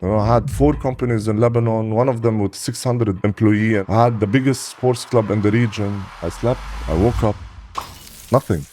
I had 4 companies in Lebanon, one of them with 600 employees. I had the biggest sports club in the region. I slept, I woke up, nothing.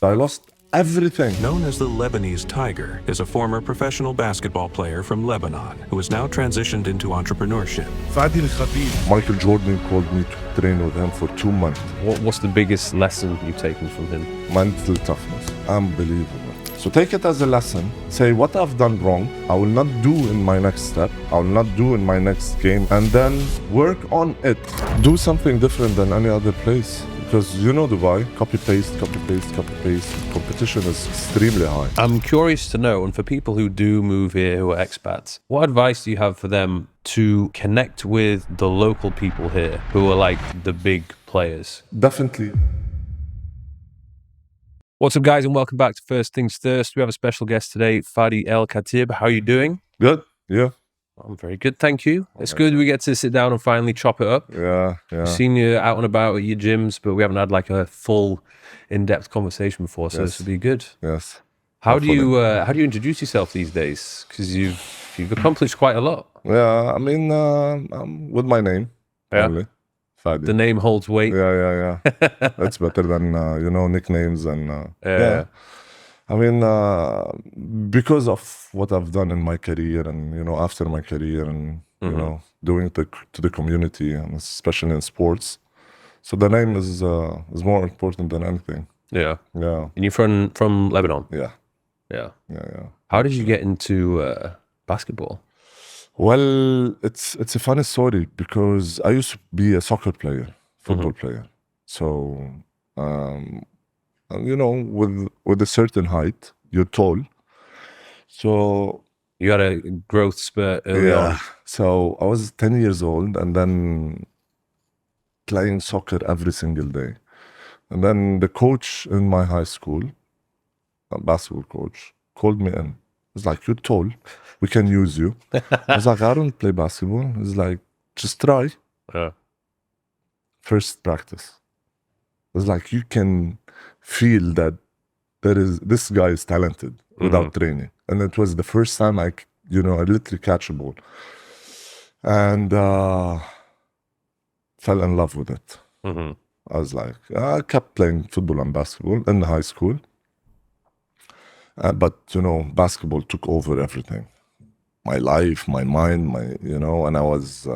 I lost everything. Known as the Lebanese Tiger, is a former professional basketball player from Lebanon who has now transitioned into entrepreneurship. Fadi El Khatib. Michael Jordan called me to train with him for 2 months. What's the biggest lesson you've taken from him? Mental toughness, unbelievable. So take it as a lesson. Say what I've done wrong, I will not do in my next step, I will not do in my next game, and then work on it. Do something different than any other place. Because you know Dubai, copy paste, copy paste, copy paste. Competition is extremely high. I'm curious to know, and for people who do move here, who are expats, what advice do you have for them to connect with the local people here who are like the big players? Definitely. What's up, guys, and welcome back to First Things First. We have a special guest today, Fadi El Khatib. How are you doing? Good, yeah. I'm very good, thank you. It's good we get to sit down and finally chop it up. Yeah. I've seen you out and about at your gyms, but we haven't had like a full, in-depth conversation before, so this would be good. Yes. How do you introduce yourself these days? Because you've accomplished quite a lot. Yeah, I mean, with my name, only. Fadi. The name holds weight. Yeah. That's better than, nicknames and, yeah. I mean, because of what I've done in my career and, after my career and, doing it to the community, and especially in sports. So the name is more important than anything. Yeah. Yeah. And you're from Lebanon? Yeah. Yeah. Yeah. How did you get into basketball? Well, it's a funny story because I used to be a soccer player, football player. So, with a certain height, you're tall. So you had a growth spurt early on. So I was 10 years old and then playing soccer every single day. And then the coach in my high school, a basketball coach, called me in. He's like, you're tall, we can use you. I was like, I don't play basketball. He's like, just try. First practice. It's like, you can feel that this guy is talented without training. And it was the first time I literally catch a ball. And fell in love with it. I was like, I kept playing football and basketball in high school. But, basketball took over everything. My life, my mind, and I was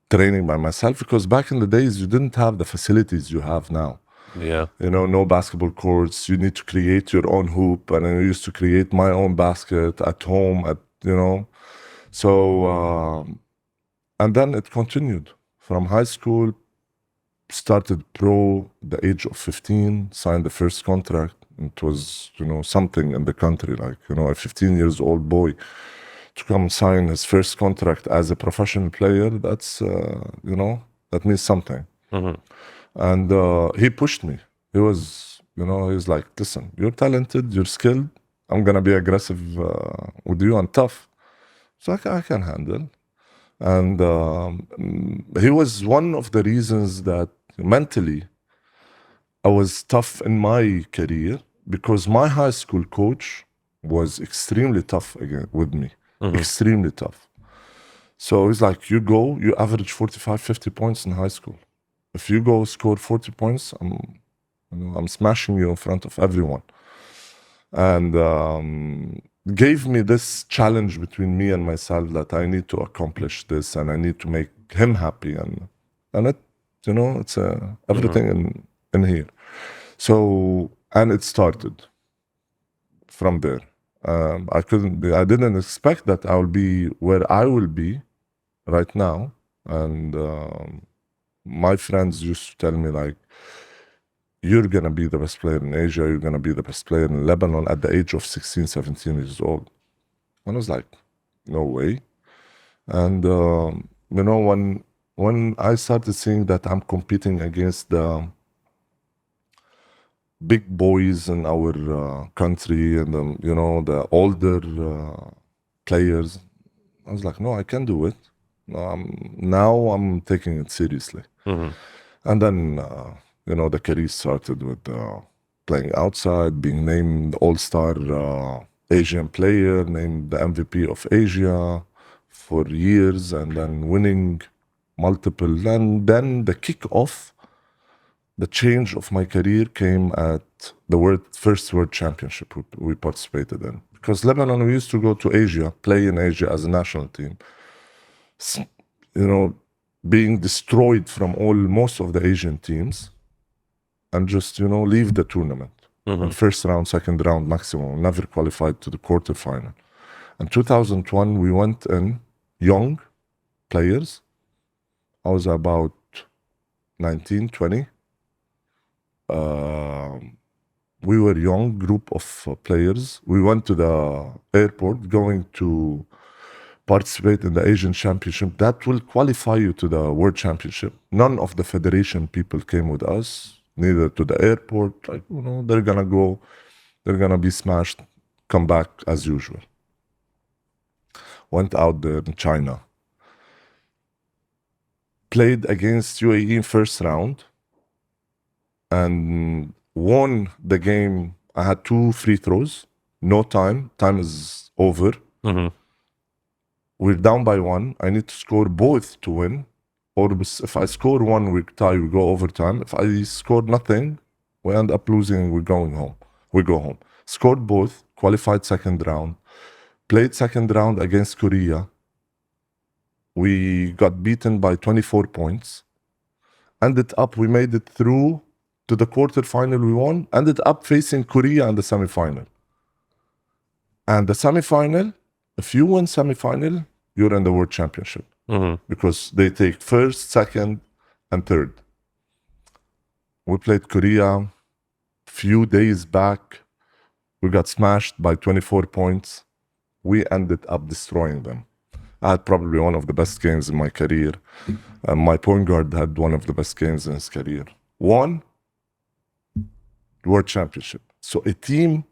training by myself because back in the days, you didn't have the facilities you have now. Yeah. No basketball courts. You need to create your own hoop. And I used to create my own basket at home, So, and then it continued. From high school, started pro, the age of 15, signed the first contract. It was, something in the country, like, a 15 years old boy to come sign his first contract as a professional player. That's, that means something. And he pushed me. He was, he was like, listen, you're talented, you're skilled. I'm going to be aggressive with you and tough. So I can handle. And he was one of the reasons that mentally I was tough in my career because my high school coach was extremely tough again with me, extremely tough. So he's like, you average 45, 50 points in high school. If you go score 40 points, I'm smashing you in front of everyone. And gave me this challenge between me and myself that I need to accomplish this and I need to make him happy. And it, it's everything in here. So, and it started from there. I didn't expect that I will be where I will be right now. And my friends used to tell me like, you're going to be the best player in Asia. You're going to be the best player in Lebanon at the age of 16, 17 years old. And I was like, no way. And, when I started seeing that I'm competing against the big boys in our country and, the older players, I was like, no, I can do it. Now I'm taking it seriously. And then, the career started with playing outside, being named All-Star Asian player, named the MVP of Asia, for years and then winning multiple. And then the kick-off, the change of my career came at the first World Championship we participated in. Because Lebanon, we used to go to Asia, play in Asia as a national team. Being destroyed from most of the Asian teams and just, leave the tournament. In first round, second round maximum, never qualified to the quarterfinal. In 2001, we went in young players. I was about 19, 20. We were young group of players. We went to the airport going to participate in the Asian Championship. That will qualify you to the World Championship. None of the federation people came with us, neither to the airport. They're gonna go, they're gonna be smashed, come back as usual. Went out there in China. Played against UAE in first round and won the game. I had 2 free throws, no time. Time is over. We're down by 1. I need to score both to win. Or if I score 1, we tie, we go overtime. If I score nothing, we end up losing, we're going home. We go home. Scored both, qualified second round. Played second round against Korea. We got beaten by 24 points. Ended up, we made it through to the quarterfinal, we won. Ended up facing Korea in the semifinal. And the semifinal, if you win semifinal, you're in the World Championship. Because they take first, second, and third. We played Korea. Few days back, we got smashed by 24 points. We ended up destroying them. I had probably one of the best games in my career. My point guard had one of the best games in his career. Won World Championship. So a team,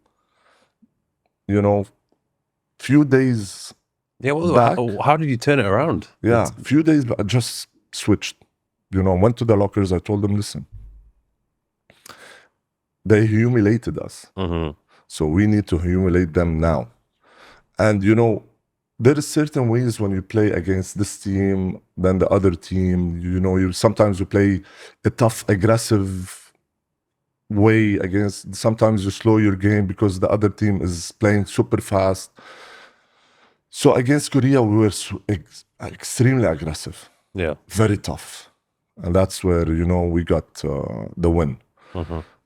few days back. How did you turn it around? Yeah, few days back, I just switched. Went to the lockers. I told them, listen, they humiliated us. So we need to humiliate them now. And, there is certain ways when you play against this team, then the other team, sometimes you play a tough, aggressive way against, sometimes you slow your game because the other team is playing super fast. So against Korea, we were extremely aggressive. Yeah. Very tough. And that's where, we got the win.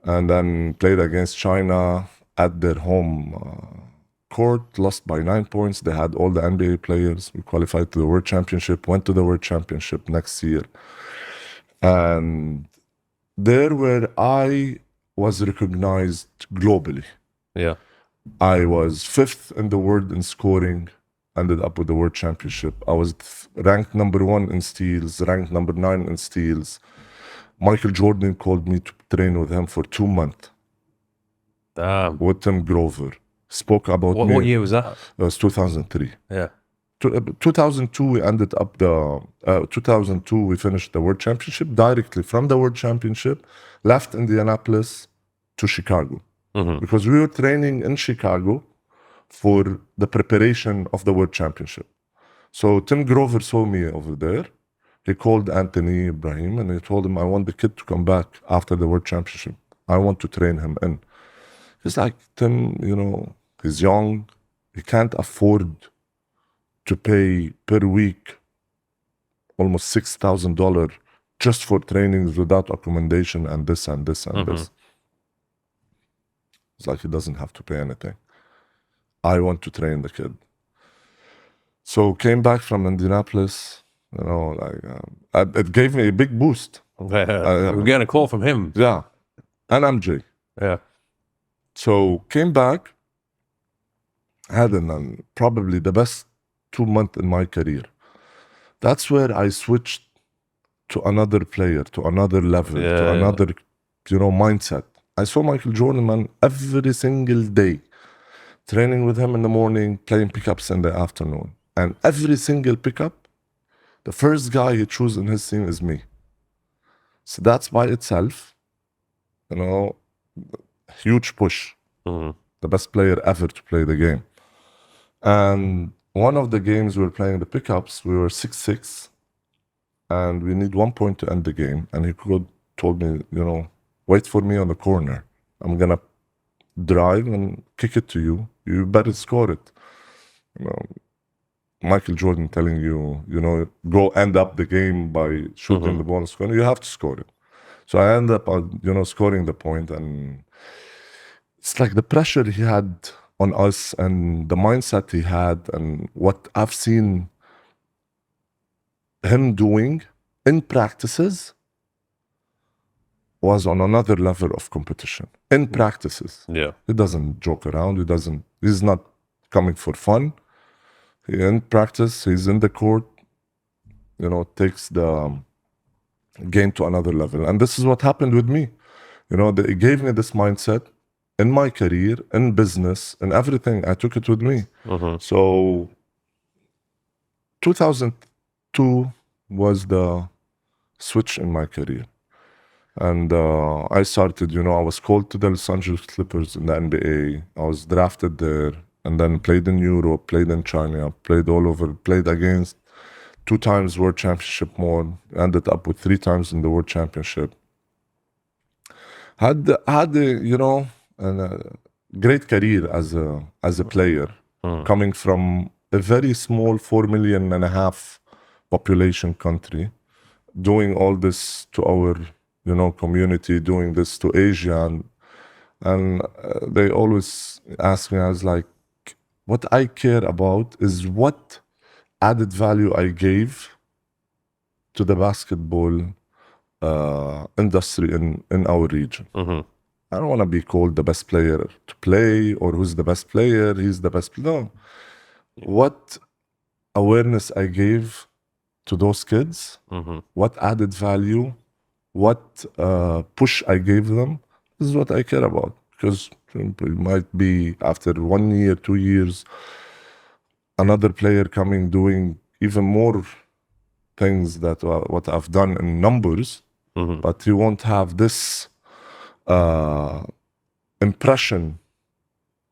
And then played against China at their home court, lost by 9 points. They had all the NBA players. We qualified to the World Championship, went to the World Championship next year. And there where I was recognized globally. Yeah. I was 5th in the world in scoring, ended up with the World Championship. I was ranked number 1 in steals, ranked number 9 in steals. Michael Jordan called me to train with him for 2 months. Damn. With Tim Grover. Spoke about me. What year was that? It was 2003. Yeah. 2002, we ended up 2002, we finished the World Championship. Directly from the World Championship, left Indianapolis to Chicago. Because we were training in Chicago for the preparation of the World Championship. So Tim Grover saw me over there. He called Anthony Ibrahim and he told him, I want the kid to come back after the World Championship. I want to train him in. He's like, Tim, he's young. He can't afford to pay per week almost $6,000 just for trainings without accommodation and this and this and this. It's like he doesn't have to pay anything. I want to train the kid. So came back from Indianapolis, it gave me a big boost. We're getting a call from him. Yeah, and MJ. Yeah. So came back, had probably the best 2 months in my career. That's where I switched to another player, to another level, to another, mindset. I saw Michael Jordan, man, every single day. Training with him in the morning, playing pickups in the afternoon. And every single pickup, the first guy he chose in his team is me. So that's by itself, huge push. The best player ever to play the game. And one of the games we were playing the pickups, we were 6-6, and we need 1 point to end the game. And he told me, wait for me on the corner. I'm gonna drive and kick it to you. You better score it. Michael Jordan telling you, go end up the game by shooting the ball and scoring. You have to score it. So I end up, scoring the point, and it's like the pressure he had on us and the mindset he had and what I've seen him doing in practices was on another level of competition. In practices. Yeah. He doesn't joke around. He's not coming for fun. In practice, he's in the court, takes the game to another level. And this is what happened with me. It gave me this mindset in my career, in business, in everything. I took it with me. So 2002 was the switch in my career. And I started, I was called to the Los Angeles Clippers in the NBA. I was drafted there. And then played in Europe, played in China, played all over, played against 2 times World Championship more, ended up with 3 times in the World Championship. Had a great career as a player, coming from a very small 4.5 million population country, doing all this to our, community, doing this to Asia. And they always ask me, I was like, what I care about is what added value I gave to the basketball industry in our region. I don't want to be called the best player to play or who's the best player, he's the best player. No. What awareness I gave to those kids, what added value, what push I gave them, this is what I care about. Because it might be after 1 year, 2 years, another player coming doing even more things that what I've done in numbers, but he won't have this impression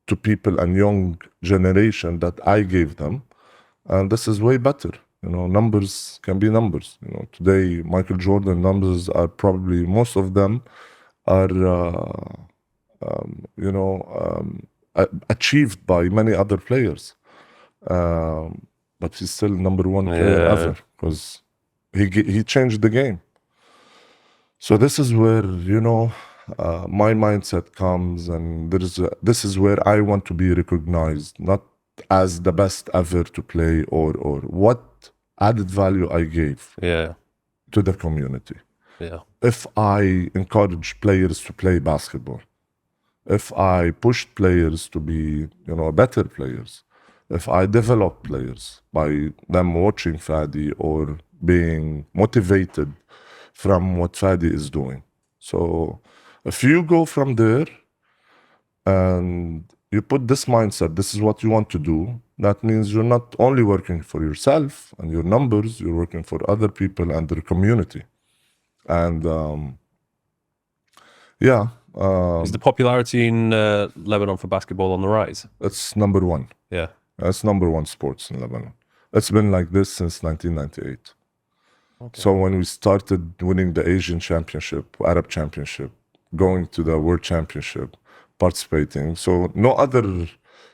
to people and young generation that I gave them. And this is way better. Numbers can be numbers. Today, Michael Jordan numbers are probably, most of them are achieved by many other players, but he's still number 1 player ever because he changed the game. So this is where my mindset comes, and this is where I want to be recognized, not as the best ever to play or what added value I gave to the community. If I encourage players to play basketball, if I pushed players to be, better players, if I develop players by them watching Fadi or being motivated from what Fadi is doing. So if you go from there and you put this mindset, this is what you want to do, that means you're not only working for yourself and your numbers, you're working for other people and their community. And is the popularity in Lebanon for basketball on the rise? It's number 1. Yeah. It's number 1 sports in Lebanon. It's been like this since 1998. So when we started winning the Asian Championship, Arab Championship, going to the World Championship, participating. So no other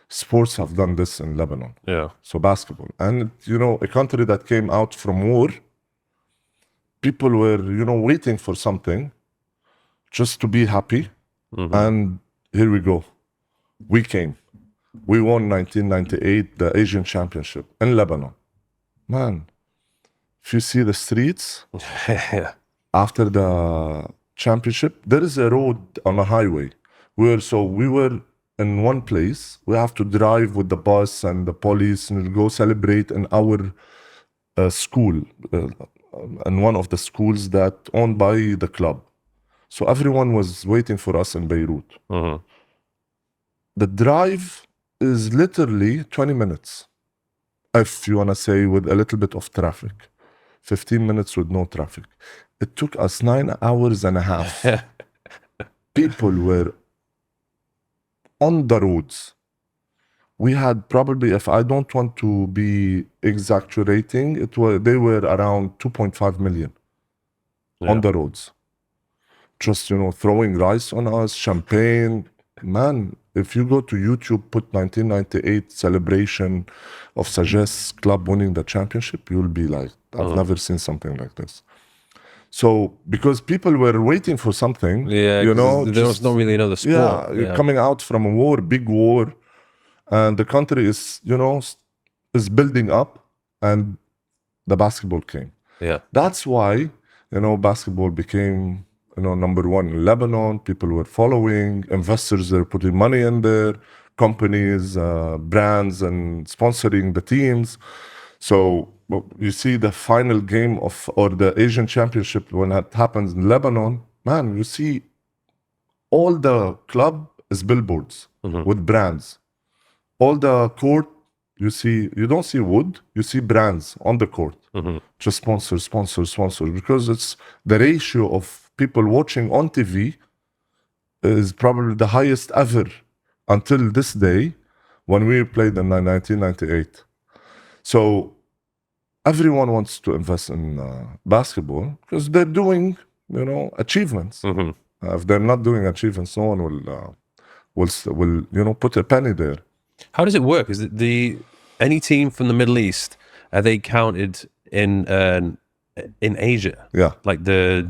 sports have done this in Lebanon. So basketball. And, a country that came out from war, people were, waiting for something just to be happy. And here we go. We came. We won 1998, the Asian Championship in Lebanon. Man, if you see the streets after the championship, there is a road on a highway we were in one place. We have to drive with the bus and the police and go celebrate in our school, in one of the schools that owned by the club. So everyone was waiting for us in Beirut. The drive is literally 20 minutes. If you want to say with a little bit of traffic, 15 minutes with no traffic. It took us 9 hours and a half. People were on the roads we had probably, if I don't want to be exaggerating, they were around 2.5 million on the roads. Just, throwing rice on us, champagne. Man, if you go to YouTube, put 1998 celebration of Sagesse Club winning the championship, you'll be like, I've never seen something like this. So, because people were waiting for something, there was not really another sport. Yeah, coming out from a war, big war, and the country is, is building up, and the basketball came. Yeah. That's why, basketball became, number one in Lebanon. People were following, investors were putting money in there, companies, brands, and sponsoring the teams. So you see the final game or the Asian Championship when it happens in Lebanon, man, you see all the club is billboards with brands. All the court, you don't see wood, you see brands on the court. Just sponsor, because it's the ratio of people watching on TV is probably the highest ever until this day when we played in 1998. So everyone wants to invest in basketball because they're doing, achievements. If they're not doing achievements, no one will put a penny there. How does it work? Is it any team from the Middle East, are they counted in Asia? Yeah. Like the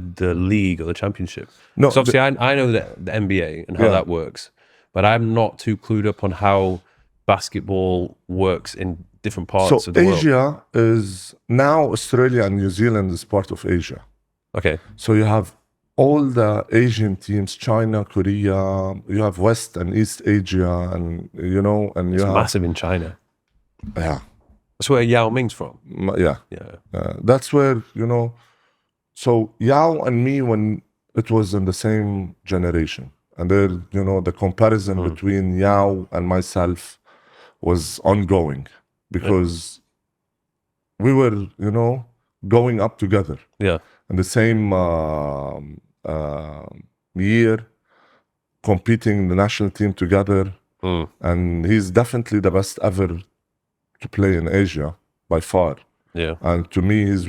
league or the championship? No. So obviously I know the NBA and how that works, but I'm not too clued up on how basketball works in different parts of the world. Asia is now Australia and New Zealand is part of Asia. Okay. So you have all the Asian teams, China, Korea, you have West and East Asia, and and it's massive in China. Yeah. That's where Yao Ming's from. Yeah. That's where, so Yao and me, when it was in the same generation, and there, the comparison between Yao and myself was ongoing because we were, going up together. Yeah. In the same year, competing in the national team together. And he's definitely the best ever to play in Asia by far. Yeah. And to me, he's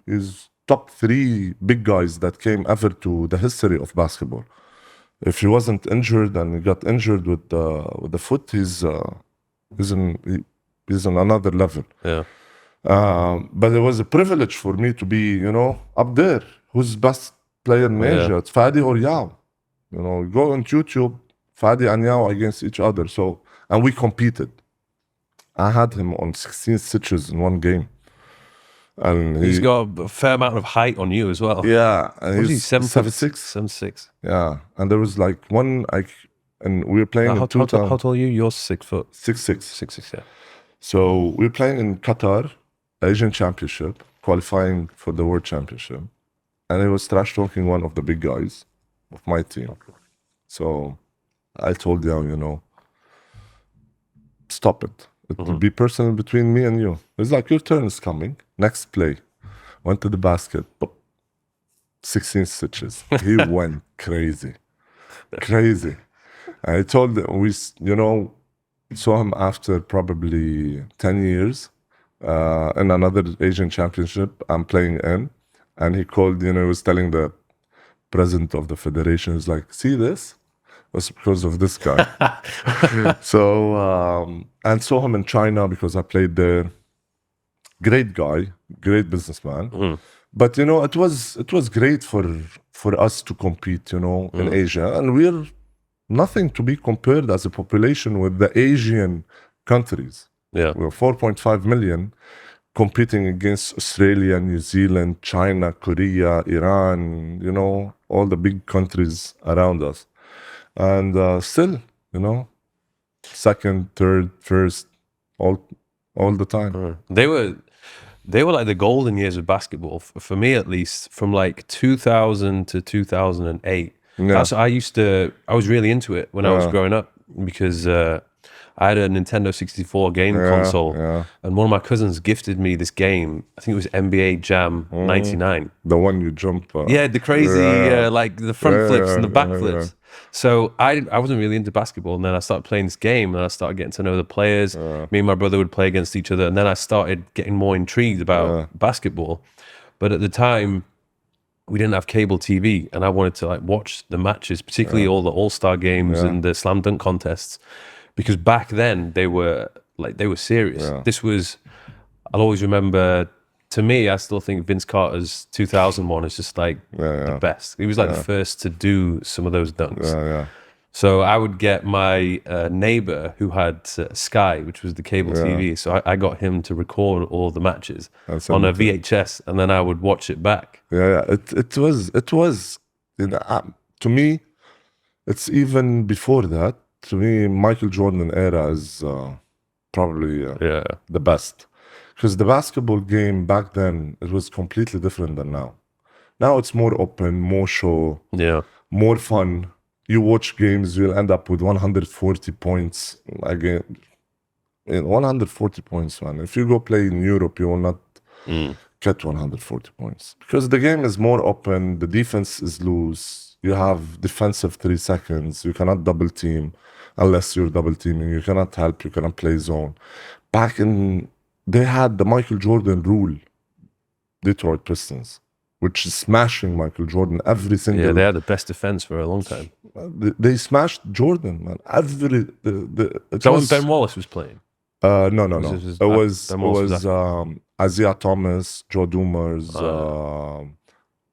he's top 3 big guys that came ever to the history of basketball. If he wasn't injured and he got injured with the foot, he's on another level. Yeah. But it was a privilege for me to be, up there. Who's best player in Asia? It's Fadi or Yao. Go on YouTube, Fadi and Yao against each other. So, and we competed. I had him on 16 stitches in one game. And he's got a fair amount of height on you as well. Yeah. And he's 7'6"? 7'6". Yeah. And there was like and we were playing how tall are you? You're 6 foot. 6'6". 6'6", yeah. So we were playing in Qatar, Asian Championship, qualifying for the World Championship. And he was trash talking one of the big guys of my team. So I told Yao, stop it. It will be personal between me and you. It's like, your turn is coming. Next play. Went to the basket. 16 stitches. He went crazy. Crazy. I told him, we, saw him after probably 10 years in another Asian Championship I'm playing in. And he called, he was telling the president of the federation, he's like, see this? Was because of this guy. So, and saw him in China because I played there. Great guy, great businessman. But, it was great for us to compete, in Asia. And we're nothing to be compared as a population with the Asian countries. Yeah. We're 4.5 million competing against Australia, New Zealand, China, Korea, Iran, all the big countries around us. And still, second, third, first, all the time. They were like the golden years of basketball, for me at least, from like 2000 to 2008. Yeah. I was really into it when I was growing up because I had a Nintendo 64 game console, yeah. and one of my cousins gifted me this game. I think it was NBA Jam 99. The one you jump. Yeah, the crazy, like the front flips and the back yeah. flips. So I wasn't really into basketball, and then I started playing this game, and I started getting to know the players. Me and my brother would play against each other, and then I started getting more intrigued about basketball. But at the time, we didn't have cable TV, and I wanted to like watch the matches, particularly all the All-Star games and the slam dunk contests, because back then they were serious. This was, I'll always remember. To me, I still think Vince Carter's 2001 is just like the best. He was like the first to do some of those dunks. So I would get my neighbor who had Sky, which was the cable TV. So I got him to record all the matches on a VHS, and then I would watch it back. It was you know, to me, it's even before that. To me, Michael Jordan era is probably the best. Because the basketball game back then, it was completely different than now. Now it's more open, more show, more fun. You watch games, you'll end up with 140 points again. 140 points, man. If you go play in Europe, you will not get 140 points. Because the game is more open, the defense is loose. You have defensive 3 seconds. You cannot double team unless you're double teaming. You cannot help, you cannot play zone. Back in... They had the Michael Jordan rule, Detroit Pistons, which is smashing Michael Jordan every single... Yeah, they had the best defense for a long time. They smashed Jordan, man. That when Ben Wallace was playing? No. It was Isaiah Thomas, Joe Dumars.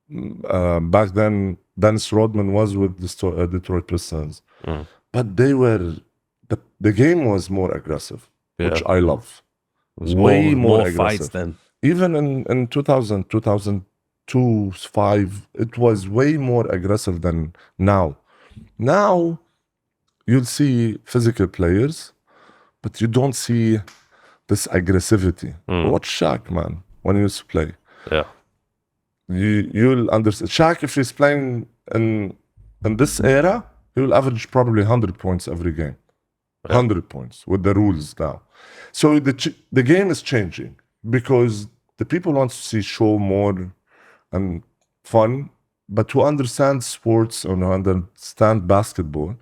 Back then, Dennis Rodman was with the Detroit Pistons. But they were... The game was more aggressive, which I love. It was way more fights aggressive. then. Even in 2000, 2002, 5, it was way more aggressive than now. Now, you'll see physical players, but you don't see this aggressivity. Watch Shaq, man, when he used to play. Yeah. You'll understand. Shaq, if he's playing in this era, he will average probably 100 points every game. 100 points with the rules now. So the game is changing because the people want to see show more and fun, but to understand sports and understand basketball,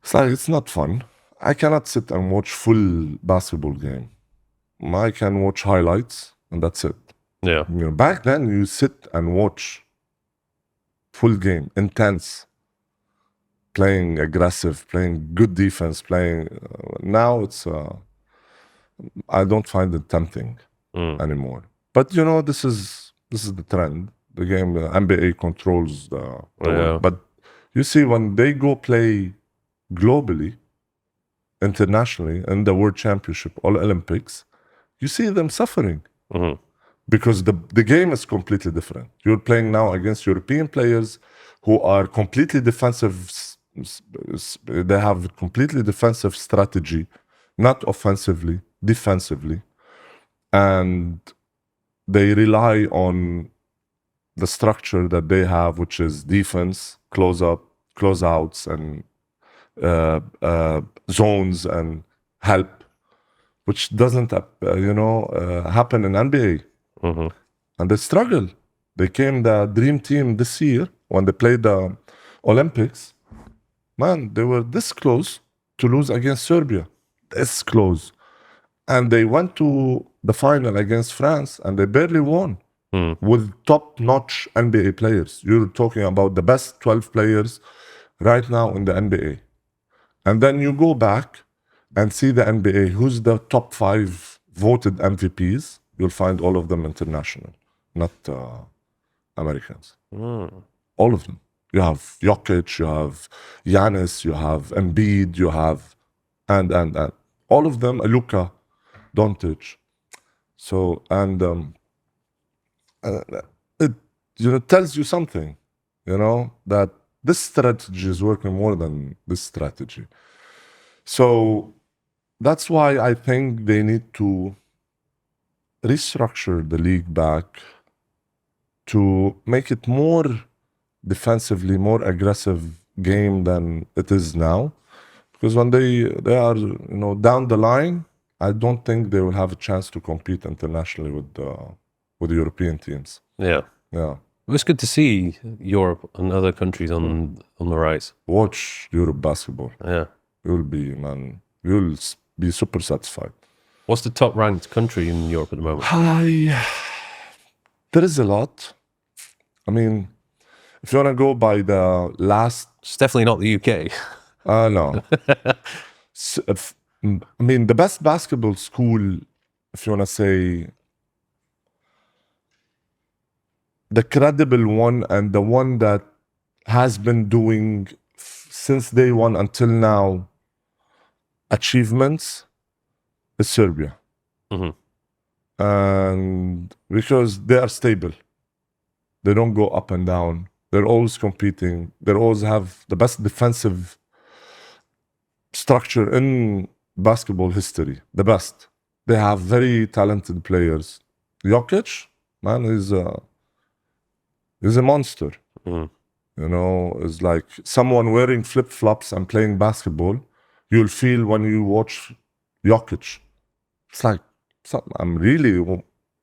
it's like it's not fun. I cannot sit and watch full basketball game. I can watch highlights and that's it. Yeah. You know, back then you sit and watch full game, intense. Playing aggressive, playing good defense, playing... now it's... I don't find it tempting anymore. But, you know, this is the trend. The game, the NBA controls the world. But you see, when they go play globally, internationally, in the World Championship, all Olympics, you see them suffering. Because the game is completely different. You're playing now against European players who are completely defensive. They have completely defensive strategy, not offensively, defensively, and they rely on the structure that they have, which is defense, close up, close outs, and zones and help, which doesn't happen in NBA. And they struggle. They came the dream team this year when they played the Olympics. Man, they were this close to lose against Serbia. This close. And they went to the final against France and they barely won with top-notch NBA players. You're talking about the best 12 players right now in the NBA. And then you go back and see the NBA, who's the top 5 voted MVPs. You'll find all of them international, not Americans. All of them. You have Jokic, you have Giannis, you have Embiid, you have and all of them, Luka, Doncic. So it tells you something, that this strategy is working more than this strategy. So that's why I think they need to restructure the league back to make it more defensively, more aggressive game than it is now. Because when they are, down the line, I don't think they will have a chance to compete internationally with the European teams. Yeah. Yeah. Well, it's good to see Europe and other countries on the rise. Watch Europe basketball. Yeah. You'll be super satisfied. What's the top ranked country in Europe at the moment? There is a lot. I mean, if you want to go by the last, It's definitely not the UK. no. I mean, the best basketball school, if you want to say, the credible one and the one that has been doing since day one until now achievements is Serbia. Mhm. And because they are stable, they don't go up and down. They're always competing. They always have the best defensive structure in basketball history. The best. They have very talented players. Jokic, man, is a monster. Mhm. It's like someone wearing flip-flops and playing basketball. You'll feel when you watch Jokic. It's like,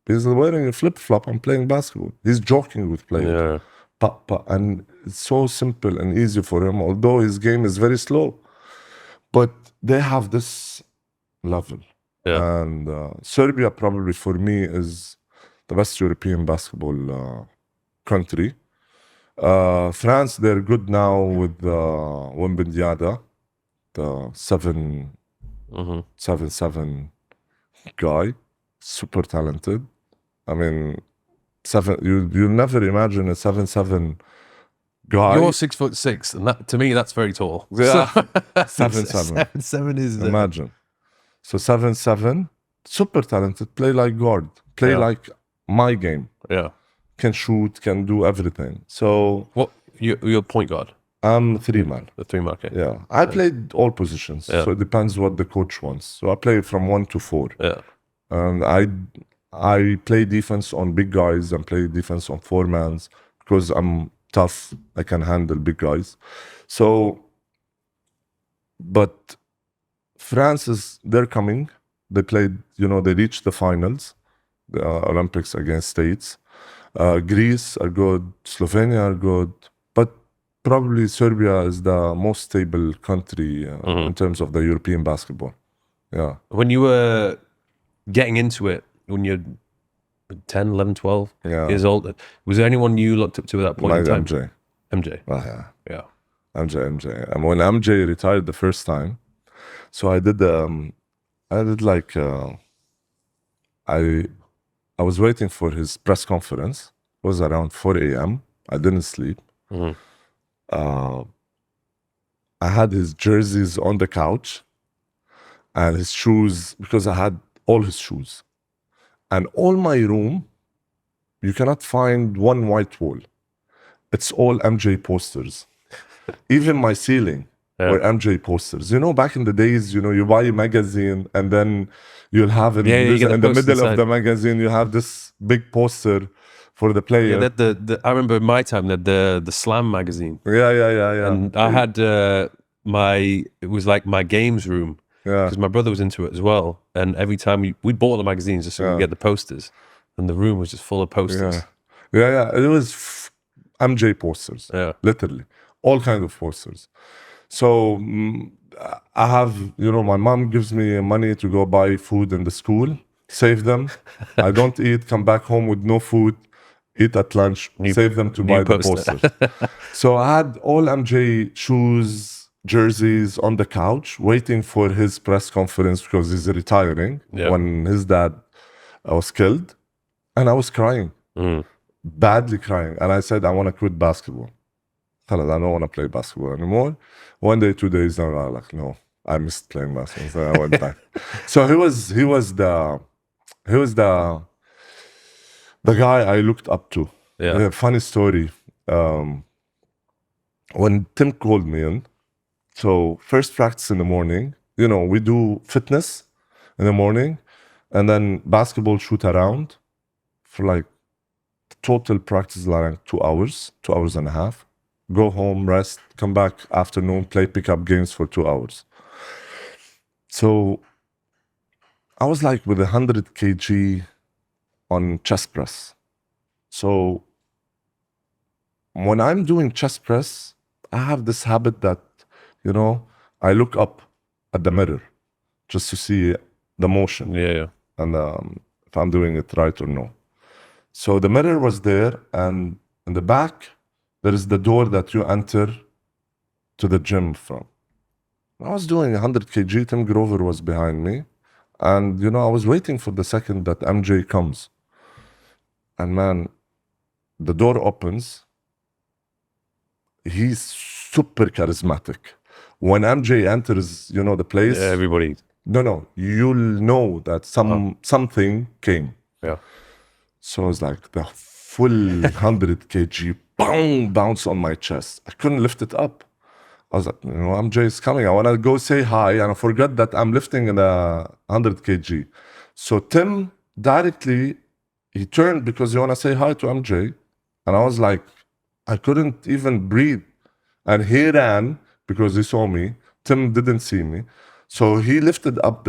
he's wearing a flip-flop and playing basketball. He's joking with players. Yeah. And it's so simple and easy for him, although his game is very slow. But they have this level. Yeah. And Serbia probably for me is the best European basketball country. France, they're good now with Wembanyama, the 7'7" guy, super talented. I mean, you'll never imagine a 7'7" guy. You're 6'6", and that to me that's very tall. Yeah. So, 7'7". 7'7" is Imagine. So 7'7", super talented, play like guard, play Yeah. like my game, Yeah. can shoot, can do everything. So What you're point guard, I'm 3-man. the 3 market. Yeah, I played all positions, Yeah. so it depends what the coach wants. So I play from 1 to 4, Yeah. and I play defense on big guys and play defense on 4-mans because I'm tough. I can handle big guys. So, but France they're coming. They played, they reached the finals, the Olympics against States. Greece are good, Slovenia are good, but probably Serbia is the most stable country in terms of the European basketball. Yeah. When you were getting into it, when you're 10, 11, 12 Yeah. years old, was there anyone you looked up to at that point My in time? MJ. MJ. Yeah. Yeah. MJ. And when MJ retired the first time, so I did like, I was waiting for his press conference. It was around 4 a.m. I didn't sleep. Mhm. I had his jerseys on the couch and his shoes, because I had all his shoes. And all my room, you cannot find one white wall. It's all MJ posters. Even my ceiling were MJ posters. Back in the days, you buy a magazine and then you'll have in, you get in the the poster middle of inside. the magazine, you have this big poster for the player. Yeah, that I remember in my time that the Slam magazine, Yeah. and I had it was like my games room Yeah. because my brother was into it as well. And every time we bought the magazines just so we could get the posters, and the room was just full of posters. Yeah. It was MJ posters. Yeah. Literally. All kinds of posters. So I have, my mom gives me money to go buy food in the school, save them. I don't eat, come back home with no food, eat at lunch, save them to buy the poster. posters. So I had all MJ shoes, jerseys on the couch, waiting for his press conference because he's retiring when his dad was killed. And I was crying, badly crying. And I said, I want to quit basketball. I don't want to play basketball anymore. 1 day, 2 days, I was like, no, I missed playing basketball. So I went back. So he was the guy I looked up to. Yeah. Funny story. When Tim called me in, so first practice in the morning, we do fitness in the morning and then basketball shoot around for like total practice like 2 hours and a half. Go home, rest, come back afternoon, play pickup games for 2 hours. So I was like with 100 kg on chest press. So when I'm doing chest press, I have this habit that, I look up at the mirror just to see the motion Yeah. and if I'm doing it right or no. So the mirror was there, and in the back, there is the door that you enter to the gym from. I was doing 100 kg, Tim Grover was behind me, and I was waiting for the second that MJ comes. And man, the door opens. He's super charismatic. When MJ enters, the place, Yeah, everybody. no, you'll know that something came. Yeah. So I was like, the full 100 kg, bounce on my chest. I couldn't lift it up. I was like, MJ is coming. I want to go say hi, and I forgot that I'm lifting in a 100 kg. So Tim directly, he turned because he want to say hi to MJ. And I was like, I couldn't even breathe. And he ran because he saw me. Tim didn't see me. So he lifted up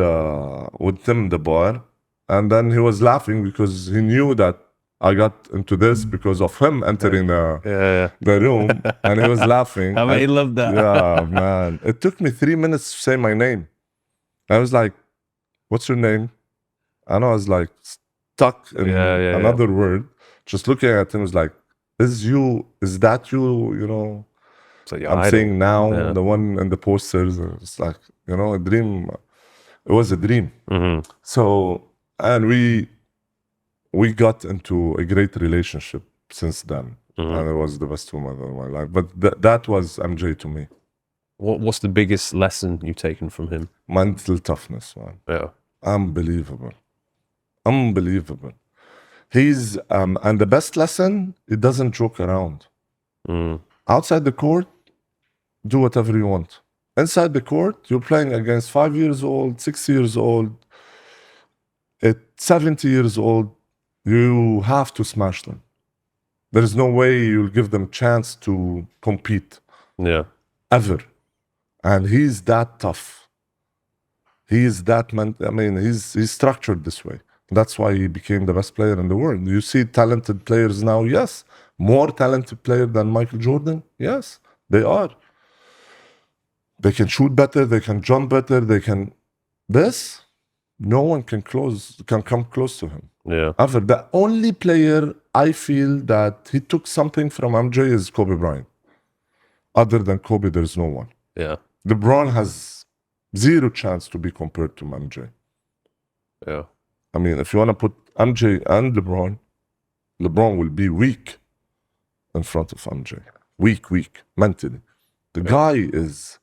with Tim the bar. And then he was laughing because he knew that I got into this because of him entering the room. And he was laughing. I mean, he loved that. Yeah, man. It took me 3 minutes to say my name. I was like, what's your name? And I was like stuck in another word. Just looking at him, was like, is that you? So I'm saying now, the one in the posters. It's like, a dream. It was a dream. Mm-hmm. So, and we got into a great relationship since then. Mm-hmm. And it was the best woman of my life. But that was MJ to me. What's the biggest lesson you've taken from him? Mental toughness, man. Yeah. Unbelievable. He's, and the best lesson, it doesn't joke around. Outside the court, do whatever you want. Inside the court, you're playing against 5 years old, 6 years old, at 70 years old, you have to smash them. There is no way you'll give them chance to compete. Yeah. Ever. And he's that tough. He is that he's structured this way. That's why he became the best player in the world. You see talented players now, yes. More talented player than Michael Jordan, yes, they are. They can shoot better, they can jump better, no one can come close to him. Yeah. Ever. The only player I feel that he took something from MJ is Kobe Bryant. Other than Kobe, there's no one. Yeah. LeBron has zero chance to be compared to MJ. Yeah. I mean, if you want to put MJ and LeBron will be weak in front of MJ. Weak, mentally. The guy is...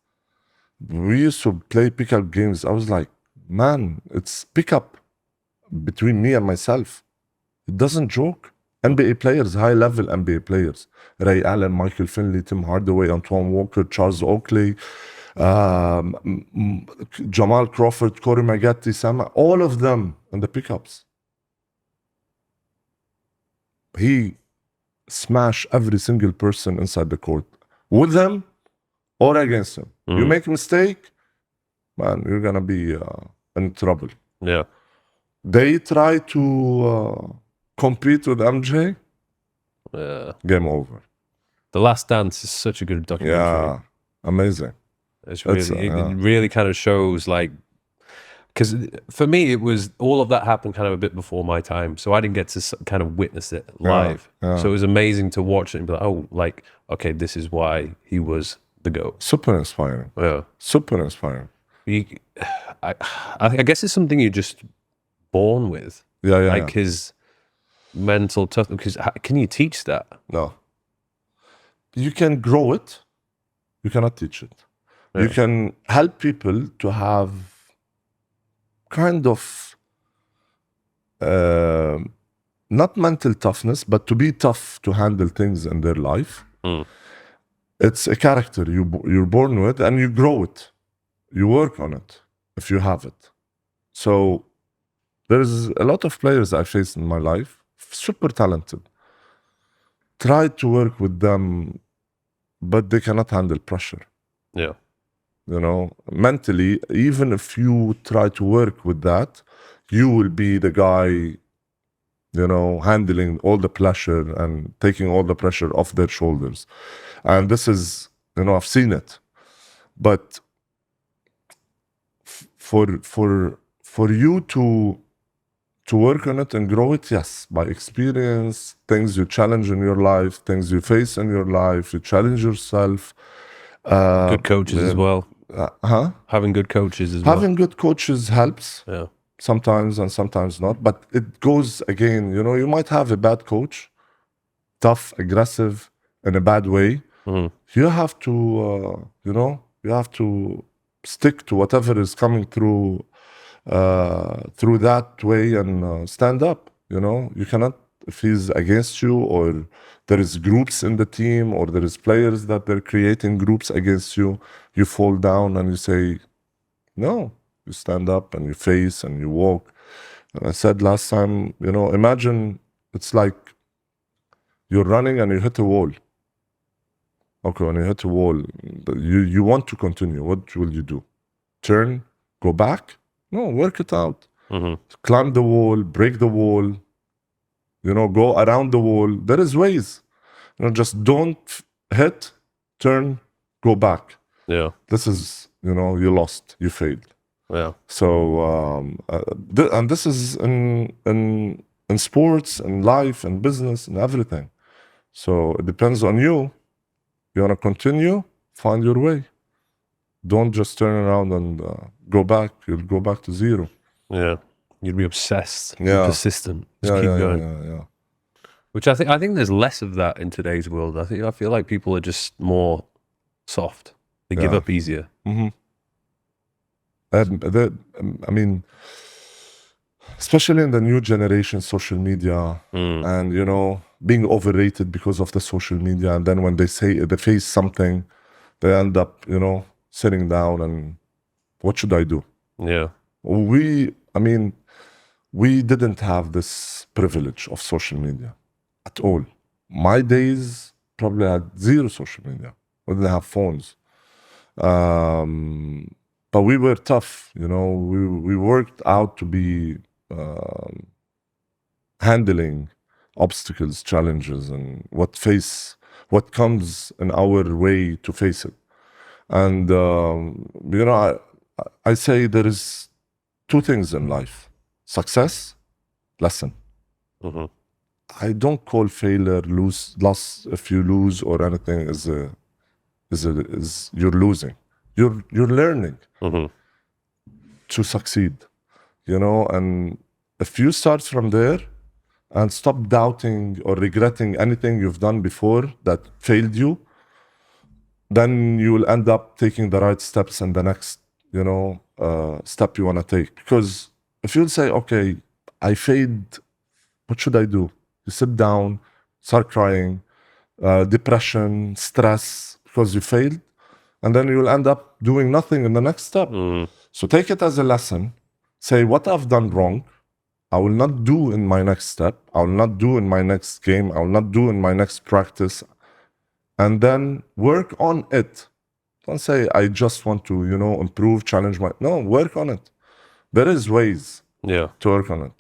We used to play pickup games. I was like, man, it's pickup between me and myself. It doesn't joke. NBA players, high-level NBA players. Ray Allen, Michael Finley, Tim Hardaway, Antoine Walker, Charles Oakley, Jamal Crawford, Corey Maggette, Sama, all of them in the pickups. He smashed every single person inside the court, with them or against him. You make a mistake, man, you're gonna be in trouble. Yeah. They try to compete with MJ. Yeah. Game over. The Last Dance is such a good documentary. Yeah, amazing. It's really, it really kind of shows, like, because for me, it was all of that happened kind of a bit before my time, so I didn't get to kind of witness it live. Yeah. So it was amazing to watch it and be like, oh, like, okay, this is why he was the GOAT. Super inspiring. Yeah, super inspiring. I guess it's something you're just born with. Yeah. Like his mental toughness. Because can you teach that? No. You can grow it. You cannot teach it. Yeah. You can help people to have kind of not mental toughness, but to be tough to handle things in their life. It's a character you're born with, and you grow it. You work on it if you have it. So there's a lot of players I faced in my life, super talented. Tried to work with them, but they cannot handle pressure. Yeah. You know, mentally, even if you try to work with that, you will be the guy, you know, handling all the pressure and taking all the pressure off their shoulders. And this is, you know, I've seen it. But for you to work on it and grow it, yes, by experience, things you challenge in your life, things you face in your life, you challenge yourself. Good coaches as well. Having good coaches as well. Having good coaches helps. Yeah. Sometimes and sometimes not. But it goes again, you know, you might have a bad coach, tough, aggressive, in a bad way. You have to, you know, you have to stick to whatever is coming through that way and stand up. You know, you cannot, if he's against you, or there is groups in the team, or there is players that they're creating groups against you, you fall down and you say, no, you stand up and you face and you walk. And I said last time, you know, imagine it's like you're running and you hit a wall. Okay, when you hit a wall, you want to continue. What will you do? Turn, go back? No, work it out. Climb the wall, break the wall, you know, go around the wall. There is ways. You know, just don't hit, turn, go back. Yeah. This is, you know, you lost, you failed. Yeah. So, and this is in sports and life and business and everything. So it depends on you. You want to continue, find your way. Don't just turn around and go back. You'll go back to zero. Yeah. You'd be obsessed, Yeah. persistent. Just Yeah, keep yeah, going. yeah. Which I think there's less of that in today's world. I feel like people are just more soft. They give Yeah. up easier. I mean, especially in the new generation, social media, and you know, being overrated because of the social media. And then when they face something, they end up, you know, sitting down and, what should I do? Yeah. We didn't have this privilege of social media at all. My days probably had zero social media. We didn't have phones. But we were tough, you know. We worked out to be handling obstacles, challenges, and what comes in our way to face it. And you know, I say there is two things in life: success, lesson. I don't call failure, loss if you lose or anything is you're losing. You're learning to succeed, you know. And if you start from there and stop doubting or regretting anything you've done before that failed you, then you will end up taking the right steps in the next, you know, step you want to take. Because if you'll say, okay, I failed, what should I do? You sit down, start crying, depression, stress, because you failed, and then you'll end up doing nothing in the next step. So take it as a lesson. Say, what I've done wrong, I will not do in my next step. I will not do in my next game. I will not do in my next practice. And then work on it. Don't say, I just want to, you know, improve, challenge my... No, work on it. There is ways Yeah. to work on it.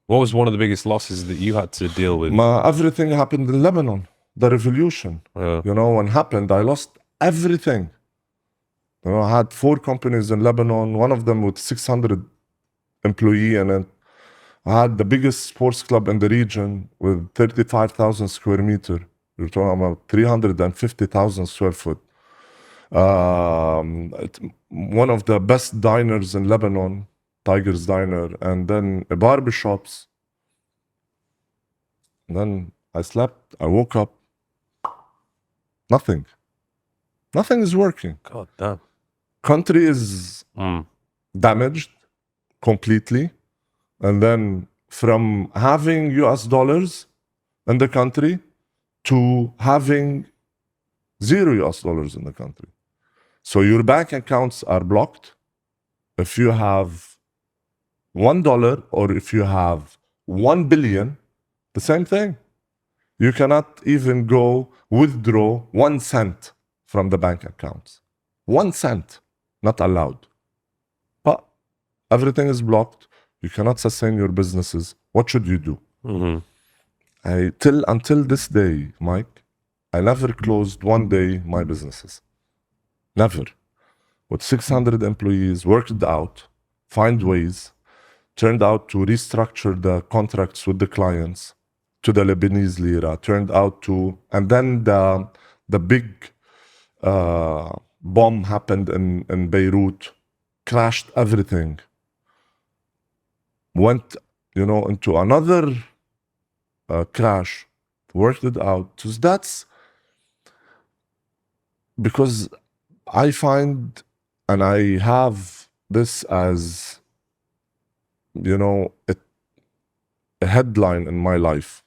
What was one of the biggest losses that you had to deal with? Everything happened in Lebanon. The revolution, you know, when happened, I lost everything. You know, I had 4 companies in Lebanon, one of them with 600 employees in it. I had the biggest sports club in the region with 35,000 square meters. We're talking about 350,000 square foot. One of the best diners in Lebanon, Tiger's Diner, and then barbershops. And then I slept, I woke up, nothing. Nothing is working. God damn. Country is damaged completely. And then from having US dollars in the country to having 0 US dollars in the country. So your bank accounts are blocked. If you have $1 or if you have 1 billion, the same thing. You cannot even go withdraw 1 cent from the bank accounts. 1 cent, not allowed. But everything is blocked. You cannot sustain your businesses. What should you do? Until this day, Mike, I never closed one day my businesses. Never. With 600 employees, worked it out, find ways, turned out to restructure the contracts with the clients to the Lebanese lira, and then the big bomb happened in Beirut, crashed everything, went, into another crash, worked it out. So that's because I find, and I have this as, a headline in my life.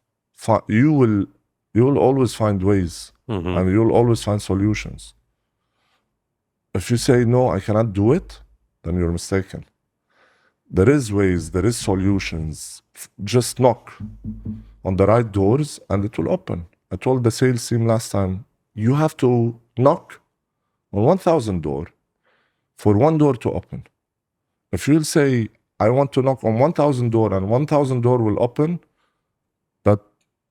You will always find ways, and you'll always find solutions. If you say, no, I cannot do it, then you're mistaken. There is ways, there is solutions. Just knock on the right doors and it will open. I told the sales team last time, you have to knock on 1,000 doors for one door to open. If you'll say, I want to knock on 1,000 doors and 1,000 doors will open, that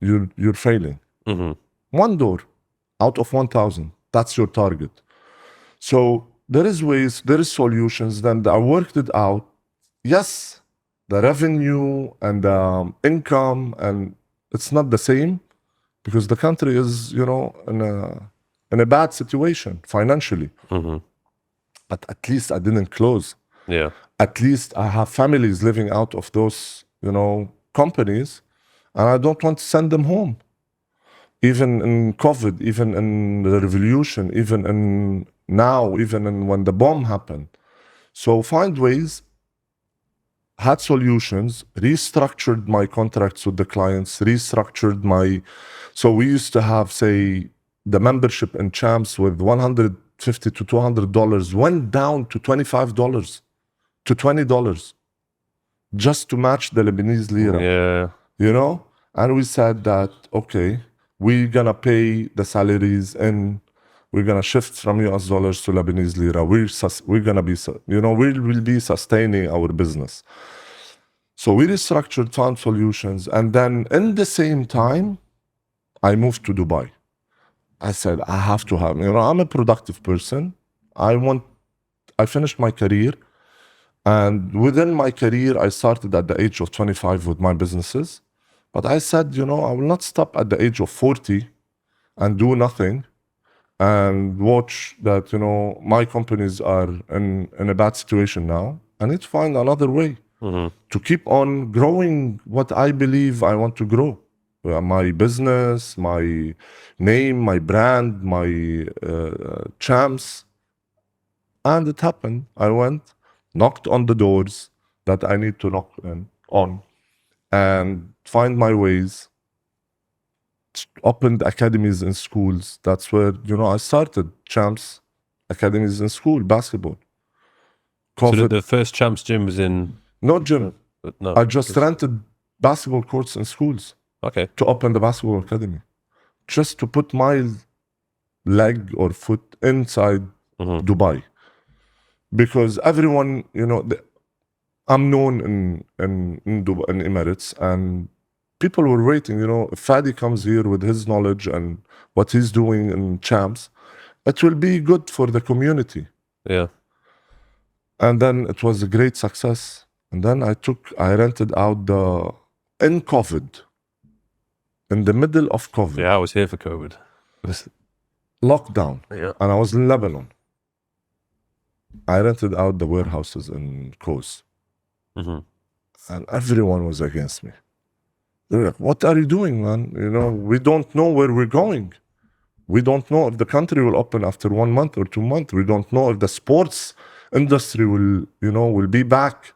you're failing. One door out of 1,000, that's your target. So there is ways, there is solutions. Then I worked it out. Yes, the revenue and the income, and it's not the same because the country is, in a bad situation financially. But at least I didn't close. Yeah. At least I have families living out of those, companies, and I don't want to send them home. Even in COVID, even in the revolution, even in now, even in when the bomb happened. So find ways, had solutions, restructured my contracts with the clients, so we used to have, say, the membership in Champs with $150 to $200 went down to $25 to $20 just to match the Lebanese lira. Yeah. And we said that, okay, we're gonna pay the salaries and we're gonna shift from US dollars to Lebanese lira. We're gonna be, we'll be sustaining our business. So we restructured, found solutions, and then in the same time, I moved to Dubai. I said, I have to have, I'm a productive person. I finished my career, and within my career, I started at the age of 25 with my businesses. But I said, I will not stop at the age of 40 and do nothing and watch that, my companies are in a bad situation now. I need to find another way to keep on growing what I believe I want to grow. My business, my name, my brand, my Champs. And it happened. I went, knocked on the doors that I need to knock on, and find my ways, opened academies in schools. That's where, I started Champs Academies in school, basketball. So the first Champs gym was in... No gym. No. I just rented basketball courts in schools. Okay. To open the basketball academy. Just to put my leg or foot inside Dubai. Because everyone, I'm known in Dubai, in Emirates, and people were waiting, if Fadi comes here with his knowledge and what he's doing in Champs, it will be good for the community. Yeah. And then it was a great success. And then I rented out in COVID, in the middle of COVID. Yeah, I was here for COVID. Lockdown. Yeah. And I was in Lebanon. I rented out the warehouses in Kos. And everyone was against me. They were like, what are you doing, man? We don't know where we're going. We don't know if the country will open after 1 month or 2 months. We don't know if the sports industry will be back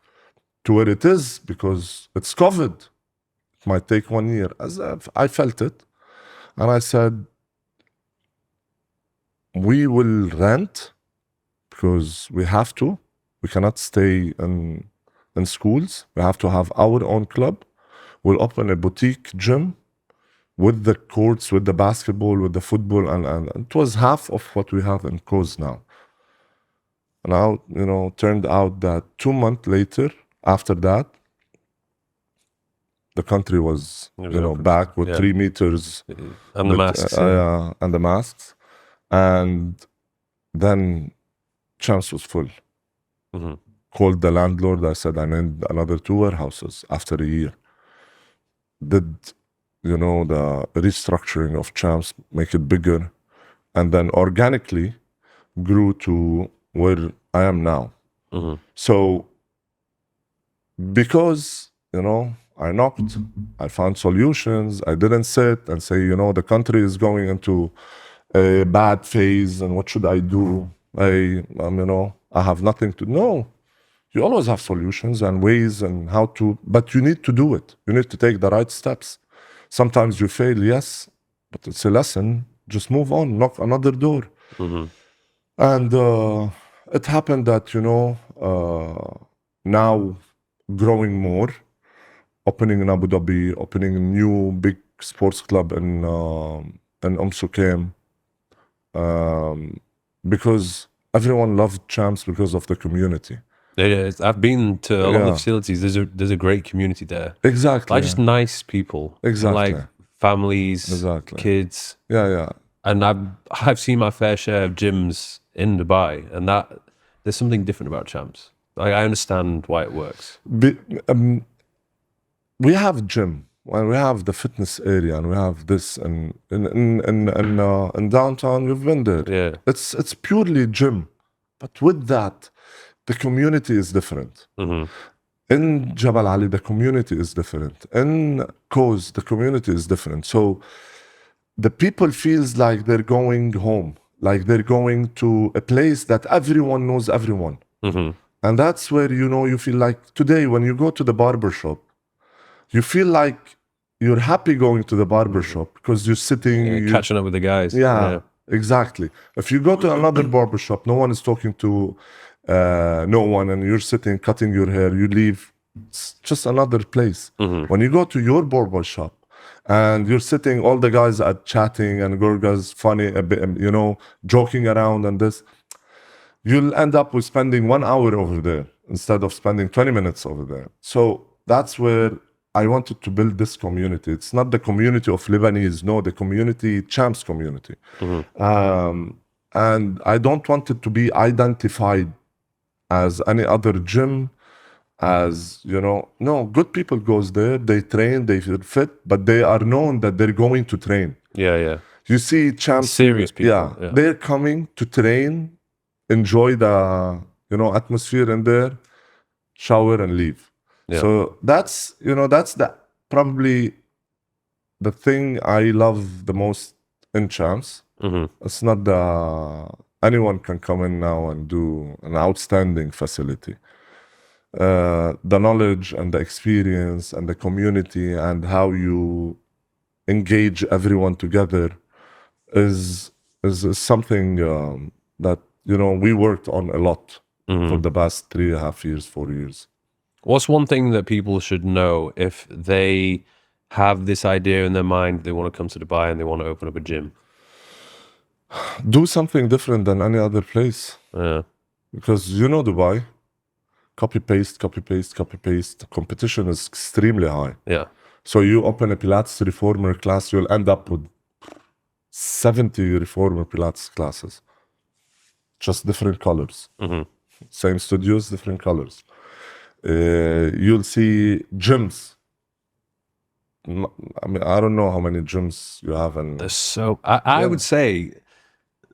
to where it is because it's COVID. It might take 1 year. I felt it. And I said, we will rent because we have to. We cannot stay in schools. We have to have our own club. We'll open a boutique gym with the courts, with the basketball, with the football, and it was half of what we have in Kos now. Now, turned out that 2 months later, after that, the country was, open. back with Yeah. 3 meters. And the masks. And the masks. And then Champs was full. Mm-hmm. Called the landlord. I said, I need another 2 warehouses after a year. Did, the restructuring of Champs, make it bigger. And then organically grew to where I am now. Mm-hmm. So, because, I knocked, I found solutions. I didn't sit and say, the country is going into a bad phase and what should I do? I have nothing to. No, you always have solutions and ways and how to, but you need to do it. You need to take the right steps. Sometimes you fail, yes, but it's a lesson. Just move on, knock another door. Mm-hmm. And it happened that, now growing more, opening in Abu Dhabi, opening a new big sports club in Suqeim, because everyone loved Champs because of the community. I've been to a lot of the Yeah. facilities. There's a great community there. Exactly. Like just nice people. Exactly. Like families, Exactly. kids. Yeah. And I've seen my fair share of gyms in Dubai, and there's something different about Champs. Like, I understand why it works. We have gym, and we have the fitness area, and we have this, and in downtown, we've been there. Yeah. It's purely gym, but with that, the community is different. Mm-hmm. In Jabal Ali, the community is different. In Kos, the community is different. So the people feels like they're going home, like they're going to a place that everyone knows everyone. Mm-hmm. And that's where, you feel like today when you go to the barber shop, you feel like you're happy going to the barber shop because you're sitting, Catching up with the guys. yeah, exactly. If you go to another barber shop, no one is talking to no one, and you're sitting cutting your hair, you leave. It's just another place. Mm-hmm. When you go to your barber shop and you're sitting, all the guys are chatting and Gurga's funny, a bit, joking around and this, you'll end up with spending 1 hour over there instead of spending 20 minutes over there. So that's where I wanted to build this community. It's not the community of Lebanese, no, the community, Champs community. Mm-hmm. And I don't want it to be identified as any other gym, as, no, good people goes there, they train, they feel fit, but they are known that they're going to train. Yeah. You see Champs, Serious people. yeah. They're coming to train, enjoy the, atmosphere in there, shower and leave. Yeah. So that's probably the thing I love the most in Champs. Mm-hmm. It's not anyone can come in now and do an outstanding facility. The knowledge and the experience and the community and how you engage everyone together is something that we worked on a lot for the past 3.5 years, 4 years. What's one thing that people should know if they have this idea in their mind, they want to come to Dubai and they want to open up a gym? Do something different than any other place. Yeah. Because Dubai, copy paste. Competition is extremely high. Yeah. So you open a Pilates reformer class, you'll end up with 70 reformer Pilates classes. Just different colors. Mm-hmm. Same studios, different colors. You'll see gyms. I mean, I don't know how many gyms you have. So I would say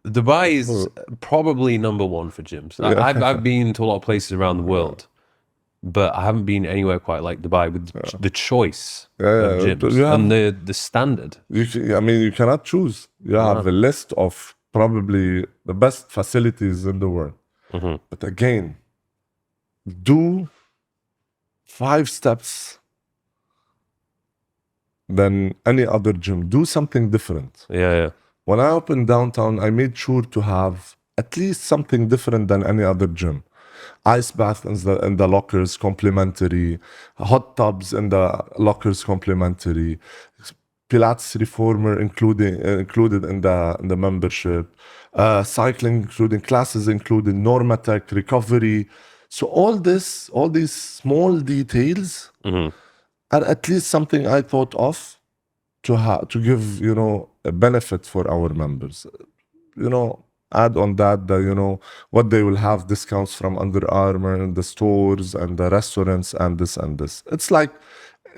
Dubai is probably number one for gyms. I've been to a lot of places around the world, but I haven't been anywhere quite like Dubai with the choice of gyms and the standard. You cannot choose. You have a list of probably the best facilities in the world. Mm-hmm. But again, do 5 steps than any other gym. Do something different. Yeah. When I opened downtown, I made sure to have at least something different than any other gym. Ice bath in the lockers, complimentary. Hot tubs in the lockers, complimentary. Pilates reformer included in the membership, cycling including classes, including Normatec recovery. So all these small details are at least something I thought of to give, you know, a benefit for our members. You know, add on that the, you know, what they will have discounts from Under Armour in the stores and the restaurants and this and this. It's like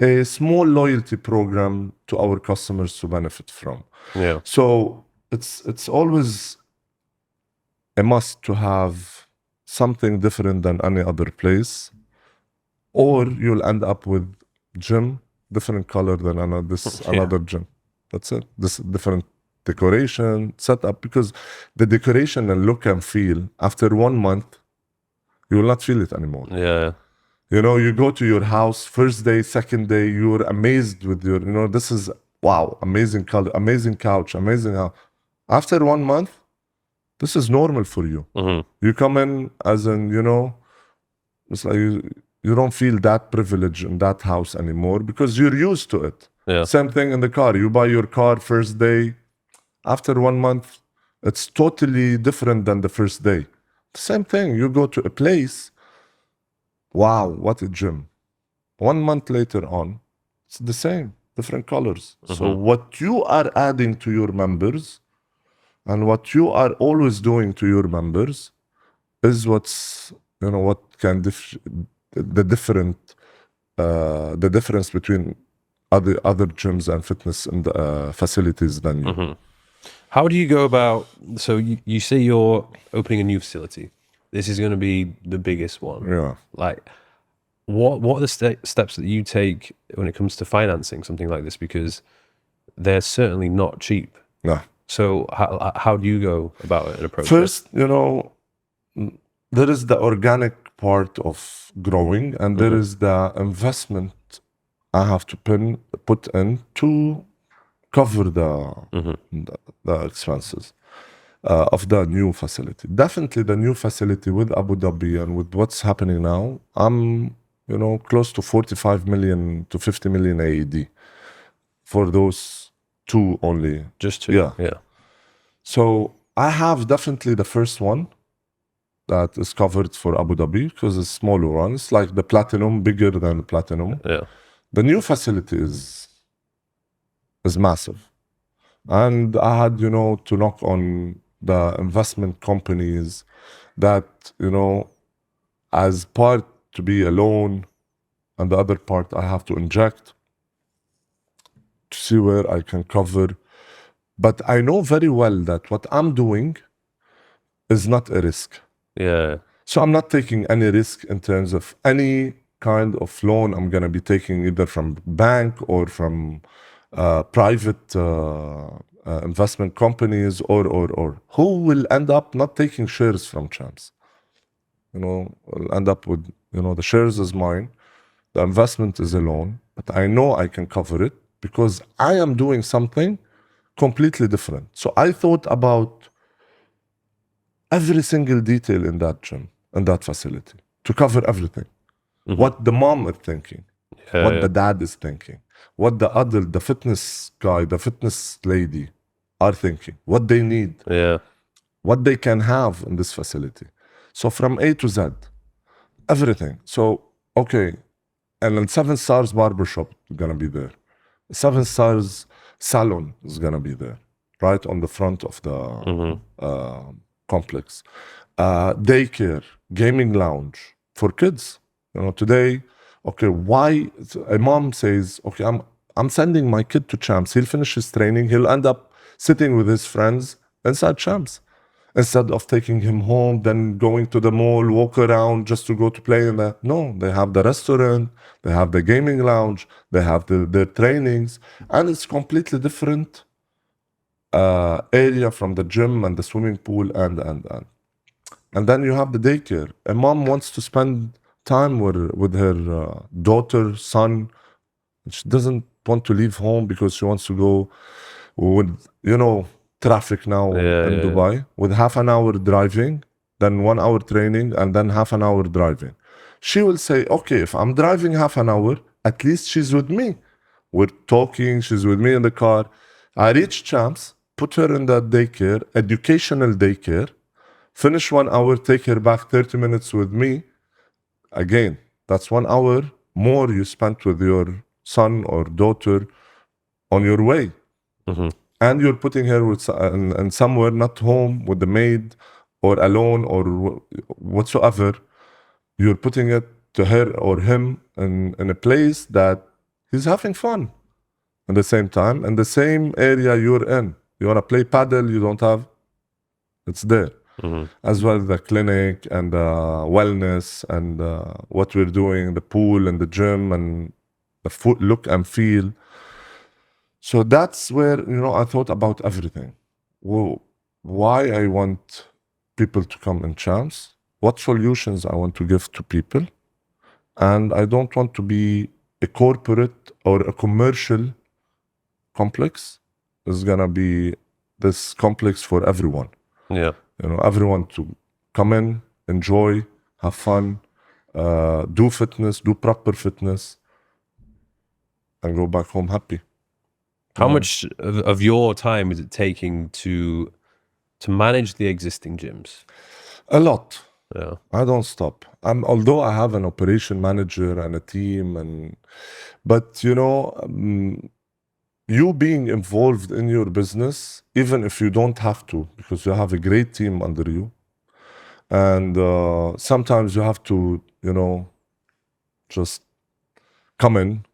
a small loyalty program to our customers to benefit from. Yeah. So it's always a must to have something different than any other place, or you'll end up with gym different color than another gym. That's it. This different decoration setup, because the decoration and look and feel after 1 month you will not feel it anymore. Yeah. You know, you go to your house first day, second day, you're amazed with your, you know, this is wow, amazing color, amazing couch, amazing house. After 1 month, this is normal for you. You come in as in, you know, it's like you don't feel that privilege in that house anymore because you're used to it. Yeah. Same thing in the car. You buy your car first day. After 1 month, it's totally different than the first day. Same thing. You go to a place. Wow, what a gym. 1 month later on, it's the same, different colors. So what you are adding to your members and what you are always doing to your members is what's, you know, what can the difference between other gyms and fitness and facilities than you. How do you go about, so you say you're opening a new facility. This is going to be the biggest one. Yeah. Like, what are the steps that you take when it comes to financing something like this? Because they're certainly not cheap. Yeah. So how do you go about it and approach First, you know, there is the organic part of growing, and there is the investment I have to put in to cover the expenses of the new facility. Definitely the new facility with Abu Dhabi and with what's happening now, I'm, you know, close to 45 million to 50 million AED for those two only. Just to, Yeah. So I have definitely the first one that is covered for Abu Dhabi because it's smaller one. It's like the platinum, bigger than the platinum. Yeah. The new facility is massive. And I had, you know, to knock on the investment companies that, you know, as part to be a loan and the other part I have to inject to see where I can cover. But I know very well that what I'm doing is not a risk. Yeah. So I'm not taking any risk in terms of any kind of loan I'm going to be taking either from bank or from private investment companies or who will end up not taking shares from Champs. You know, will end up with, you know, the shares is mine, the investment is a loan, but I know I can cover it because I am doing something completely different. So I thought about every single detail in that gym, in that facility, to cover everything. What the mom is thinking, what the dad is thinking, what the fitness guy, the fitness lady are thinking, what they need, what they can have in this facility. So from A to Z, everything. So, okay, and then 7 Stars Barbershop is going to be there. 7 Stars Salon is going to be there, right on the front of the complex. Daycare, gaming lounge for kids. You know, today, okay, why a mom says, okay, I'm sending my kid to Champs. He'll finish his training. He'll end up sitting with his friends inside Champs instead of taking him home, then going to the mall, walk around just to go to play in that. No, they have the restaurant, they have the gaming lounge, they have their trainings, and it's completely different area from the gym and the swimming pool and then you have the daycare. A mom wants to spend time with her daughter, son. She doesn't want to leave home because she wants to go with, you know, traffic now in Dubai, with half an hour driving, then 1 hour training, and then half an hour driving. She will say, okay, if I'm driving half an hour, at least she's with me. We're talking. She's with me in the car. I reach Champs, put her in that daycare, educational daycare, finish 1 hour, take her back 30 minutes with me. Again, that's 1 hour more you spent with your son or daughter on your way. And you're putting her with and somewhere not home with the maid or alone or whatsoever. You're putting it to her or him in a place that he's having fun at the same time, in the same area you're in. You want to play paddle, you don't have, it's there. As well as the clinic and wellness and what we're doing, the pool and the gym and the food look and feel. So that's where, I thought about everything. Well, why I want people to come in Champs, what solutions I want to give to people. And I don't want to be a corporate or a commercial complex. It's going to be this complex for everyone. Yeah. Everyone to come in, enjoy, have fun, do fitness, do proper fitness, and go back home happy. How much of your time is it taking to manage the existing gyms? A lot. Yeah. I don't stop. Although I have an operation manager and a team, but you being involved in your business, even if you don't have to, because you have a great team under you, and sometimes you have to, just come in,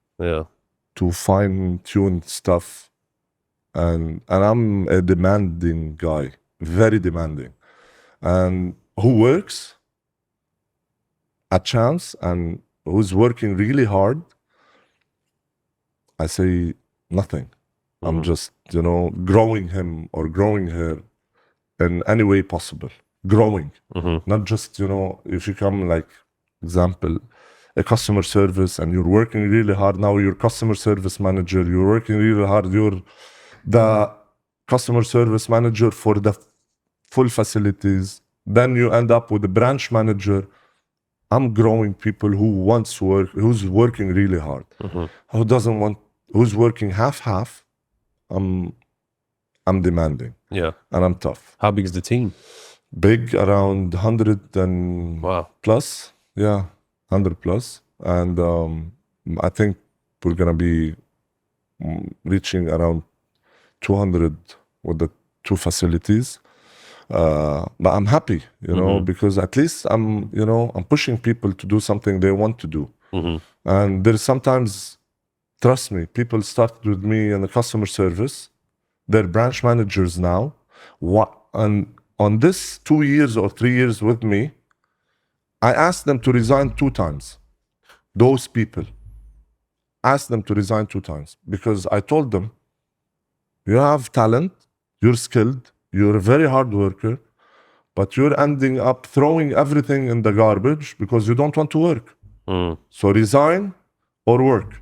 to fine-tune stuff, and I'm a demanding guy, very demanding, and who works at Champs and who's working really hard, I say nothing. I'm just, growing him or growing her in any way possible. Growing, not just, if you come like, example, a customer service and you're working really hard. Now you're customer service manager, you're working really hard. You're the customer service manager for the full facilities. Then you end up with a branch manager. I'm growing people who wants to work, who's working really hard, who doesn't want, who's working half. I'm demanding. Yeah. And I'm tough. How big is the team? Big, around 100 and plus. Yeah, 100 plus. And I think we're going to be reaching around 200 with the 2 facilities. But I'm happy, because at least I'm pushing people to do something they want to do. And there's sometimes, trust me, people started with me in the customer service. They're branch managers now. And on this 2 years or 3 years with me, I asked them to resign 2 times. Those people asked them to resign 2 times because I told them, you have talent, you're skilled, you're a very hard worker, but you're ending up throwing everything in the garbage because you don't want to work. So resign or work.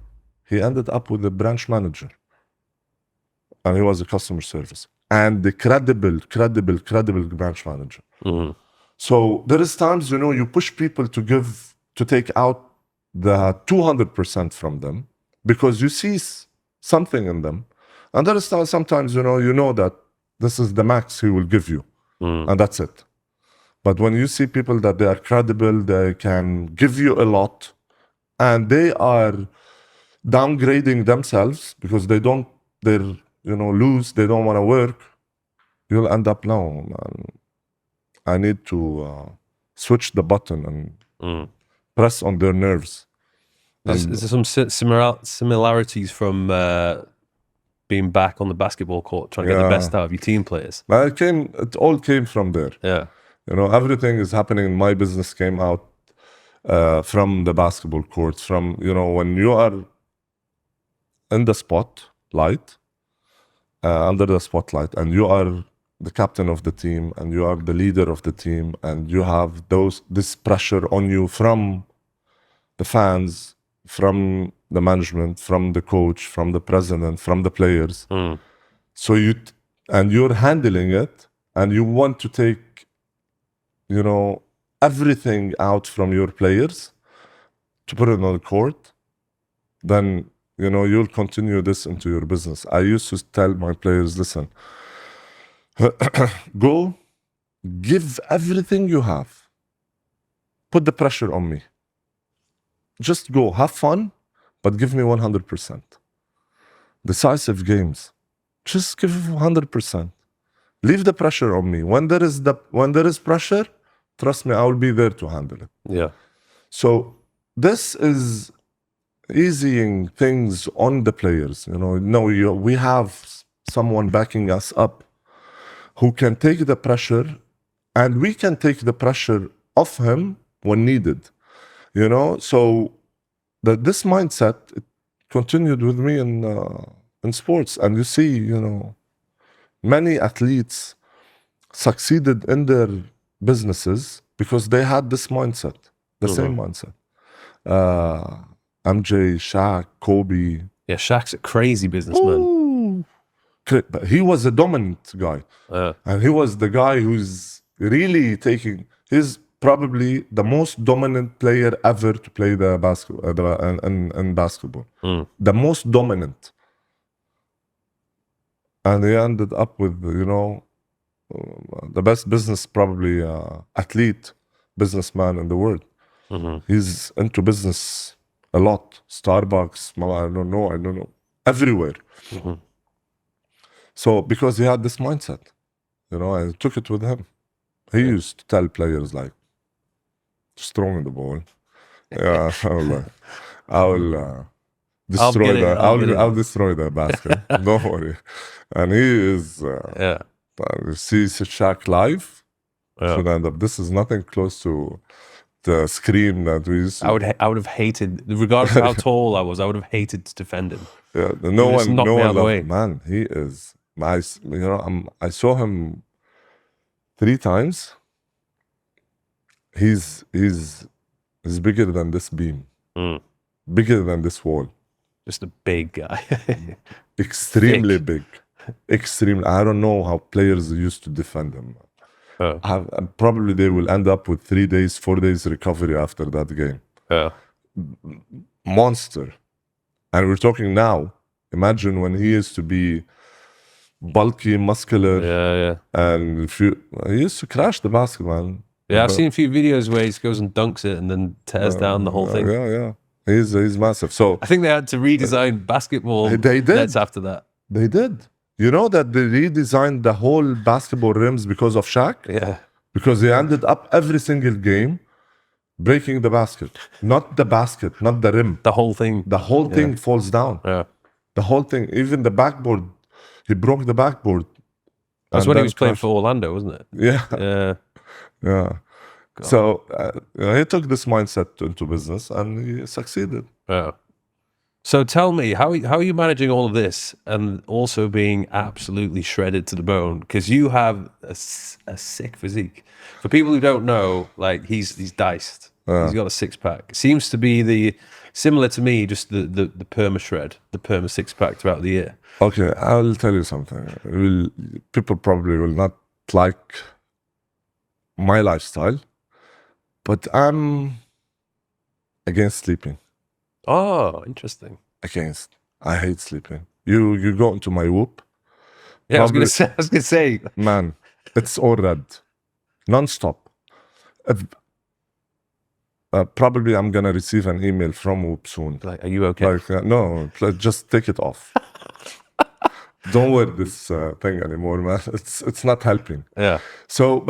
He ended up with a branch manager. And he was a customer service. And the credible branch manager. So there is times, you push people to take out the 200% from them because you see something in them. And there is sometimes, you know that this is the max he will give you. And that's it. But when you see people that they are credible, they can give you a lot, and they are downgrading themselves because they're loose, they don't want to work, you'll end up now. I need to switch the button and press on their nerves. Is there some similarities from being back on the basketball court, trying to get the best out of your team players? It all came from there. Yeah. Everything is happening in my business came out from the basketball courts. From, when you are in the spotlight, under the spotlight, and you are the captain of the team, and you are the leader of the team, and you have this pressure on you from the fans, from the management, from the coach, from the president, from the players. So you're handling it, and you want to take, everything out from your players to put it on the court. Then, you'll continue this into your business. I used to tell my players, listen, go, give everything you have. Put the pressure on me. Just go, have fun, but give me 100%. Decisive games, just give 100%. Leave the pressure on me. When there is pressure, trust me, I will be there to handle it. Yeah. So this is easing things on the players. We have someone backing us up who can take the pressure, and we can take the pressure off him when needed. So this mindset, it continued with me in sports. And you see, many athletes succeeded in their businesses because they had this mindset, the same mindset. MJ, Shaq, Kobe. Yeah, Shaq's a crazy businessman. Ooh. But he was a dominant guy. And he was the guy who's really he's probably the most dominant player ever to play the in basketball. The most dominant. And he ended up with, the best businessman in the world. He's into business a lot. Starbucks, I don't know, everywhere. So because he had this mindset, I took it with him. He used to tell players like, just throw me the ball. Yeah, I'll destroy the basket. Don't worry. And he is, you see Shaq live, should end up. This is nothing close to the scream that we used to. I would have hated, regardless of how tall I was, I would have hated to defend him. Yeah, no one loved him. Man, he is. I saw him 3 times. He's bigger than this beam, bigger than this wall. Just a big guy. Extremely big. Extremely. I don't know how players used to defend him. Probably they will end up with 3 days, 4 days recovery after that game. Monster. And we're talking now. Imagine when he used to be bulky, muscular. And he used to crash the basketball. Yeah, I've seen a few videos where he goes and dunks it and then tears down the whole thing. Yeah. He's massive. So I think they had to redesign basketball nets after that. They did. You know that they redesigned the whole basketball rims because of Shaq? Yeah. Because he ended up every single game breaking the basket. Not the basket, not the rim. The whole thing. The whole thing falls down. Yeah. The whole thing, even the backboard, he broke the backboard. That's when he was playing for Orlando, wasn't it? Yeah. God. So he took this mindset into business and he succeeded. Yeah. So tell me, how are you managing all of this and also being absolutely shredded to the bone? Because you have a sick physique. For people who don't know, like he's diced. He's got a 6-pack. Seems to be similar to me, just the perma shred, the perma 6-pack throughout the year. Okay, I'll tell you something. People probably will not like my lifestyle, but I'm against sleeping. Oh, interesting. Against. I hate sleeping. You go into my whoop. Yeah, probably, I was gonna say. Man, it's all red. Non-stop. Probably I'm gonna receive an email from Whoop soon. Like, are you okay? Like, no, just take it off. Don't wear this thing anymore, man. It's not helping. Yeah. So,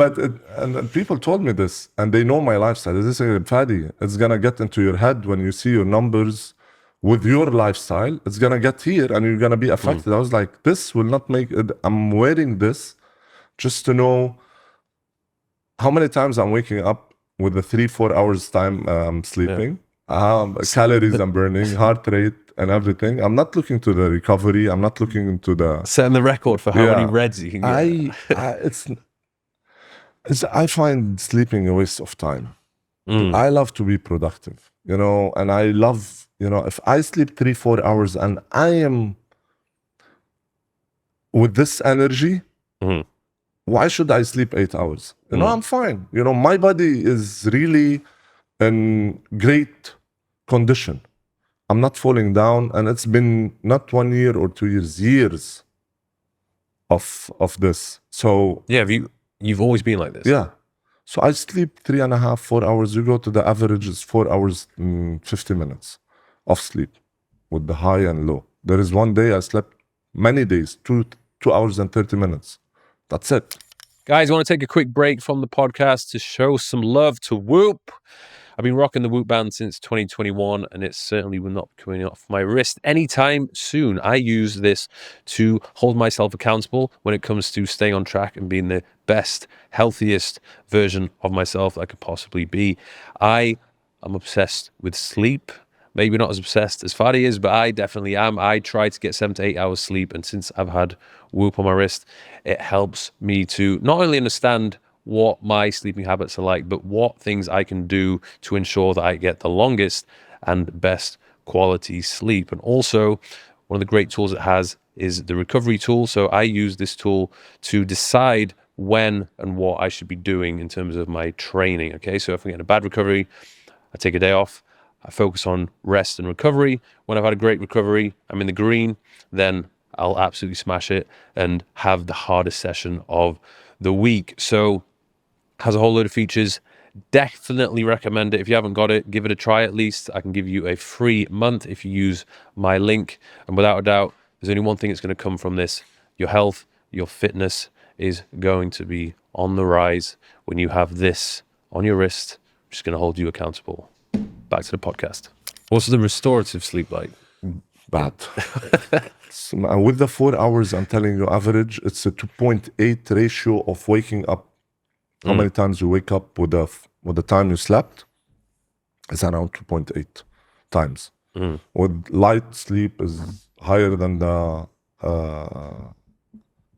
and people told me this, and they know my lifestyle. They say, Fadi, it's gonna get into your head when you see your numbers with your lifestyle. It's gonna get here, and you're gonna be affected. I was like, this will not make it. I'm wearing this just to know how many times I'm waking up with the 3-4 hours time I'm sleeping, calories I'm burning, heart rate, and everything. I'm not looking to the recovery. I'm not looking into the setting the record for how many reds you can get. I find sleeping a waste of time. I love to be productive, and I love, if I sleep 3-4 hours and I am with this energy, why should I sleep 8 hours? I'm fine. My body is really in great condition. I'm not falling down, and it's been not 1 year or 2 years, years of this. So Yeah, you've always been like this. yeah. So I sleep 3.5, 4 hours. You go to the average is 4 hours, 50 minutes of sleep with the high and low. There is one day I slept many days, 2 hours and 30 minutes. That's it. Guys, I want to take a quick break from the podcast to show some love to Whoop. I've been rocking the Whoop band since 2021, and it certainly will not be coming off my wrist anytime soon. I use this to hold myself accountable when it comes to staying on track and being the best, healthiest version of myself I could possibly be. I am obsessed with sleep. Maybe not as obsessed as Fadi is, but I definitely am. I try to get 7 to 8 hours sleep, and since I've had Whoop on my wrist, it helps me to not only understand what my sleeping habits are like, but what things I can do to ensure that I get the longest and best quality sleep. And also, one of the great tools it has is the recovery tool. So I use this tool to decide when and what I should be doing in terms of my training. Okay, so if I'm getting a bad recovery, I take a day off. I focus on rest and recovery. When I've had a great recovery, I'm in the green, then I'll absolutely smash it and have the hardest session of the week. So has a whole load of features. Definitely recommend it. If you haven't got it, give it a try at least. I can give you a free month if you use my link. And without a doubt, there's only one thing that's going to come from this. Your health, your fitness is going to be on the rise when you have this on your wrist, which is going to hold you accountable. Back to the podcast. What's the restorative sleep like? Bad. So, with the 4 hours, I'm telling you, average, it's a 2.8 ratio of waking up. How many times you wake up with the time you slept? It's around 2.8 times. With light sleep is higher than the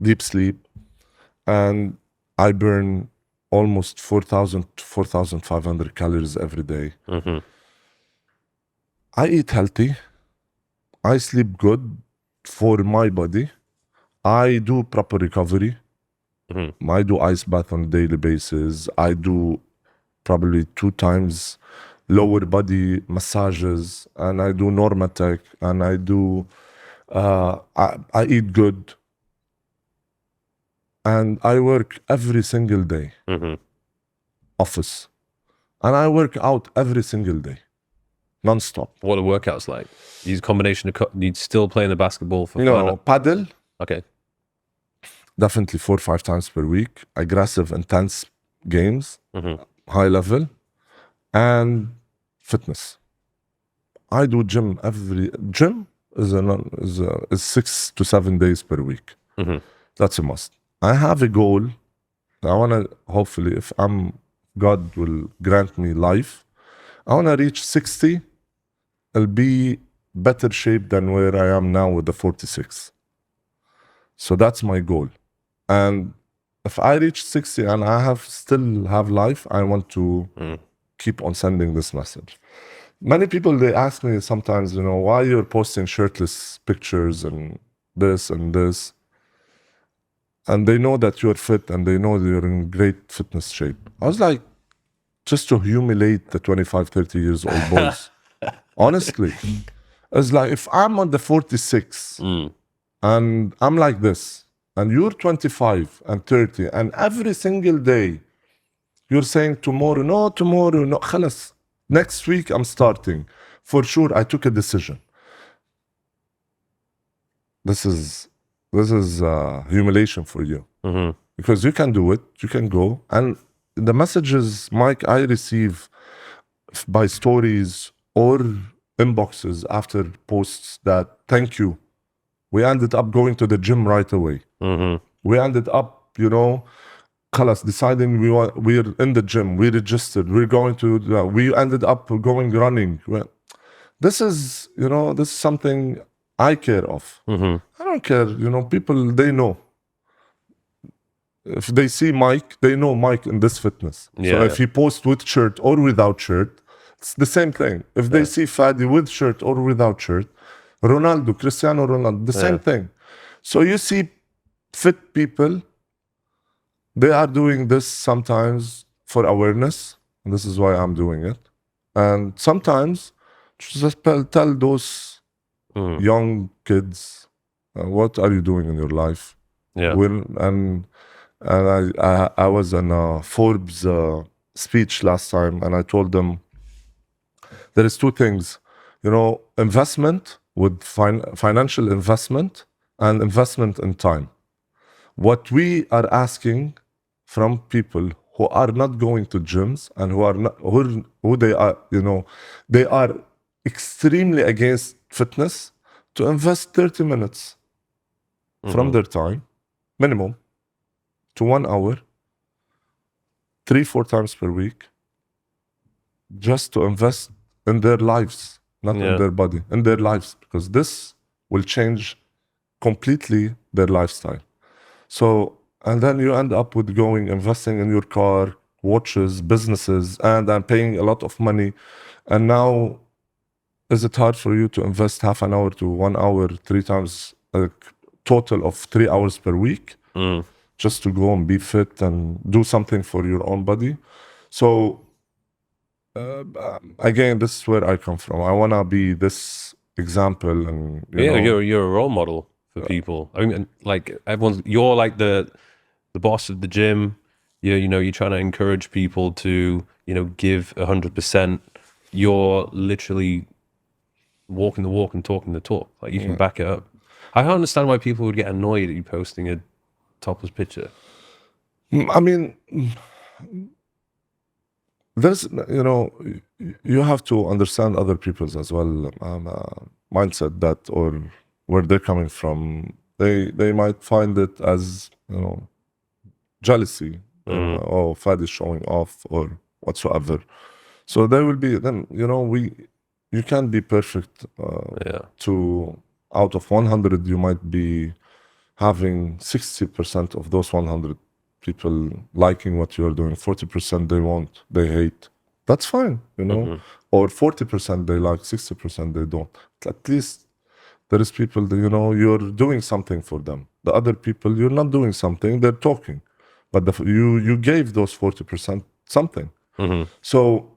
deep sleep, and I burn almost 4,000 to 4,500 calories every day. I eat healthy. I sleep good for my body. I do proper recovery. I do ice bath on a daily basis. I do probably 2 times lower body massages, and I do Normatec, and I do I eat good, and I work every single day. Office, and I work out every single day, non-stop. What are the workouts like? You use a combination of you'd still playing the basketball for fun? Paddle. Okay. Definitely 4 or 5 times per week. Aggressive, intense games, high level, and fitness. I do gym gym is 6 to 7 days per week. That's a must. I have a goal. I want to, hopefully, if God will grant me life, I want to reach 60. I'll be better shape than where I am now with the 46. So that's my goal. And if I reach 60 and I still have life, I want to keep on sending this message. Many people, they ask me sometimes, why you're posting shirtless pictures and this and this. And they know that you're fit and they know you're in great fitness shape. I was like, just to humiliate the 25, 30 years old boys. Honestly. It's like, if I'm on the 46 and I'm like this, and you're 25 and 30, and every single day you're saying tomorrow, no, khalas. Next week I'm starting. For sure, I took a decision. This is humiliation for you. Because you can do it, you can go. And the messages, Mike, I receive by stories or inboxes after posts that, thank you. We ended up going to the gym right away. We ended up, deciding we're in the gym. We registered. We're going to. We ended up going running. This is something I care of. I don't care. People, they know. If they see Mike, they know Mike in this fitness. So if he posts with shirt or without shirt, it's the same thing. If they see Fadi with shirt or without shirt, Ronaldo, Cristiano Ronaldo, the same thing. So you see fit people, they are doing this sometimes for awareness, and this is why I'm doing it. And sometimes just tell those young kids, what are you doing in your life? Yeah. And I was in a Forbes speech last time, and I told them there is two things, investment with financial investment and investment in time. What we are asking from people who are not going to gyms and who are not who they are, they are extremely against fitness, to invest 30 minutes from their time, minimum, to 1 hour, 3-4 times per week, just to invest in their lives, not in their body, in their lives, because this will change completely their lifestyle. So, and then you end up with investing in your car, watches, businesses, and then paying a lot of money. And now, is it hard for you to invest half an hour to 1 hour, 3 times, a total of 3 hours per week, just to go and be fit and do something for your own body? So, again, this is where I come from. I want to be this example, and you're a role model for people. I mean, like you're like the boss of the gym. You're trying to encourage people to give 100%. You're literally walking the walk and talking the talk. Like, you can back it up. I don't understand why people would get annoyed at you posting a topless picture. I mean, there's, you have to understand other people's as well mindset, that, or where they're coming from. They might find it as, jealousy, or Fadi showing off or whatsoever. So there will be, then, you can't be perfect. To out of 100, you might be having 60% of those 100 people liking what you're doing. 40% they won't, they hate. That's fine, or 40% they like, 60% they don't. At least there is people that, you're doing something for them. The other people, you're not doing something, they're talking. But you gave those 40% something. So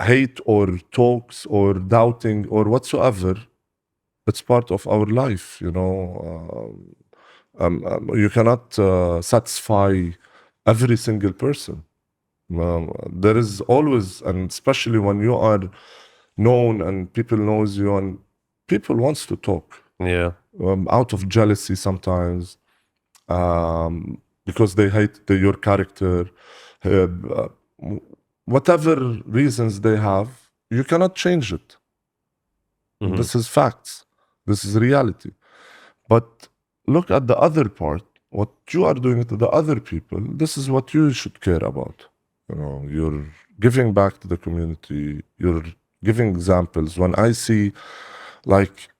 hate or talks or doubting or whatsoever, it's part of our life, you cannot satisfy every single person. There is always, and especially when you are known and people knows you, and people wants to talk. Out of jealousy sometimes, because they hate your character, whatever reasons they have, you cannot change it. This is facts. This is reality. But look at the other part, what you are doing to the other people. This is what you should care about. You're giving back to the community. You're giving examples. When I see, like,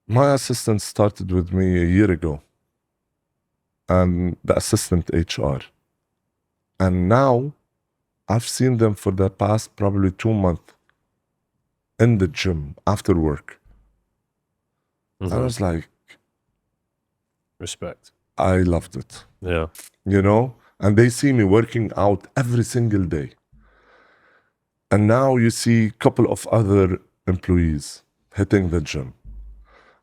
my assistant started with me a year ago, and the assistant HR. And now I've seen them for the past probably 2 months in the gym after work. I was like, respect. I loved it. Yeah. And they see me working out every single day. And now you see a couple of other employees hitting the gym.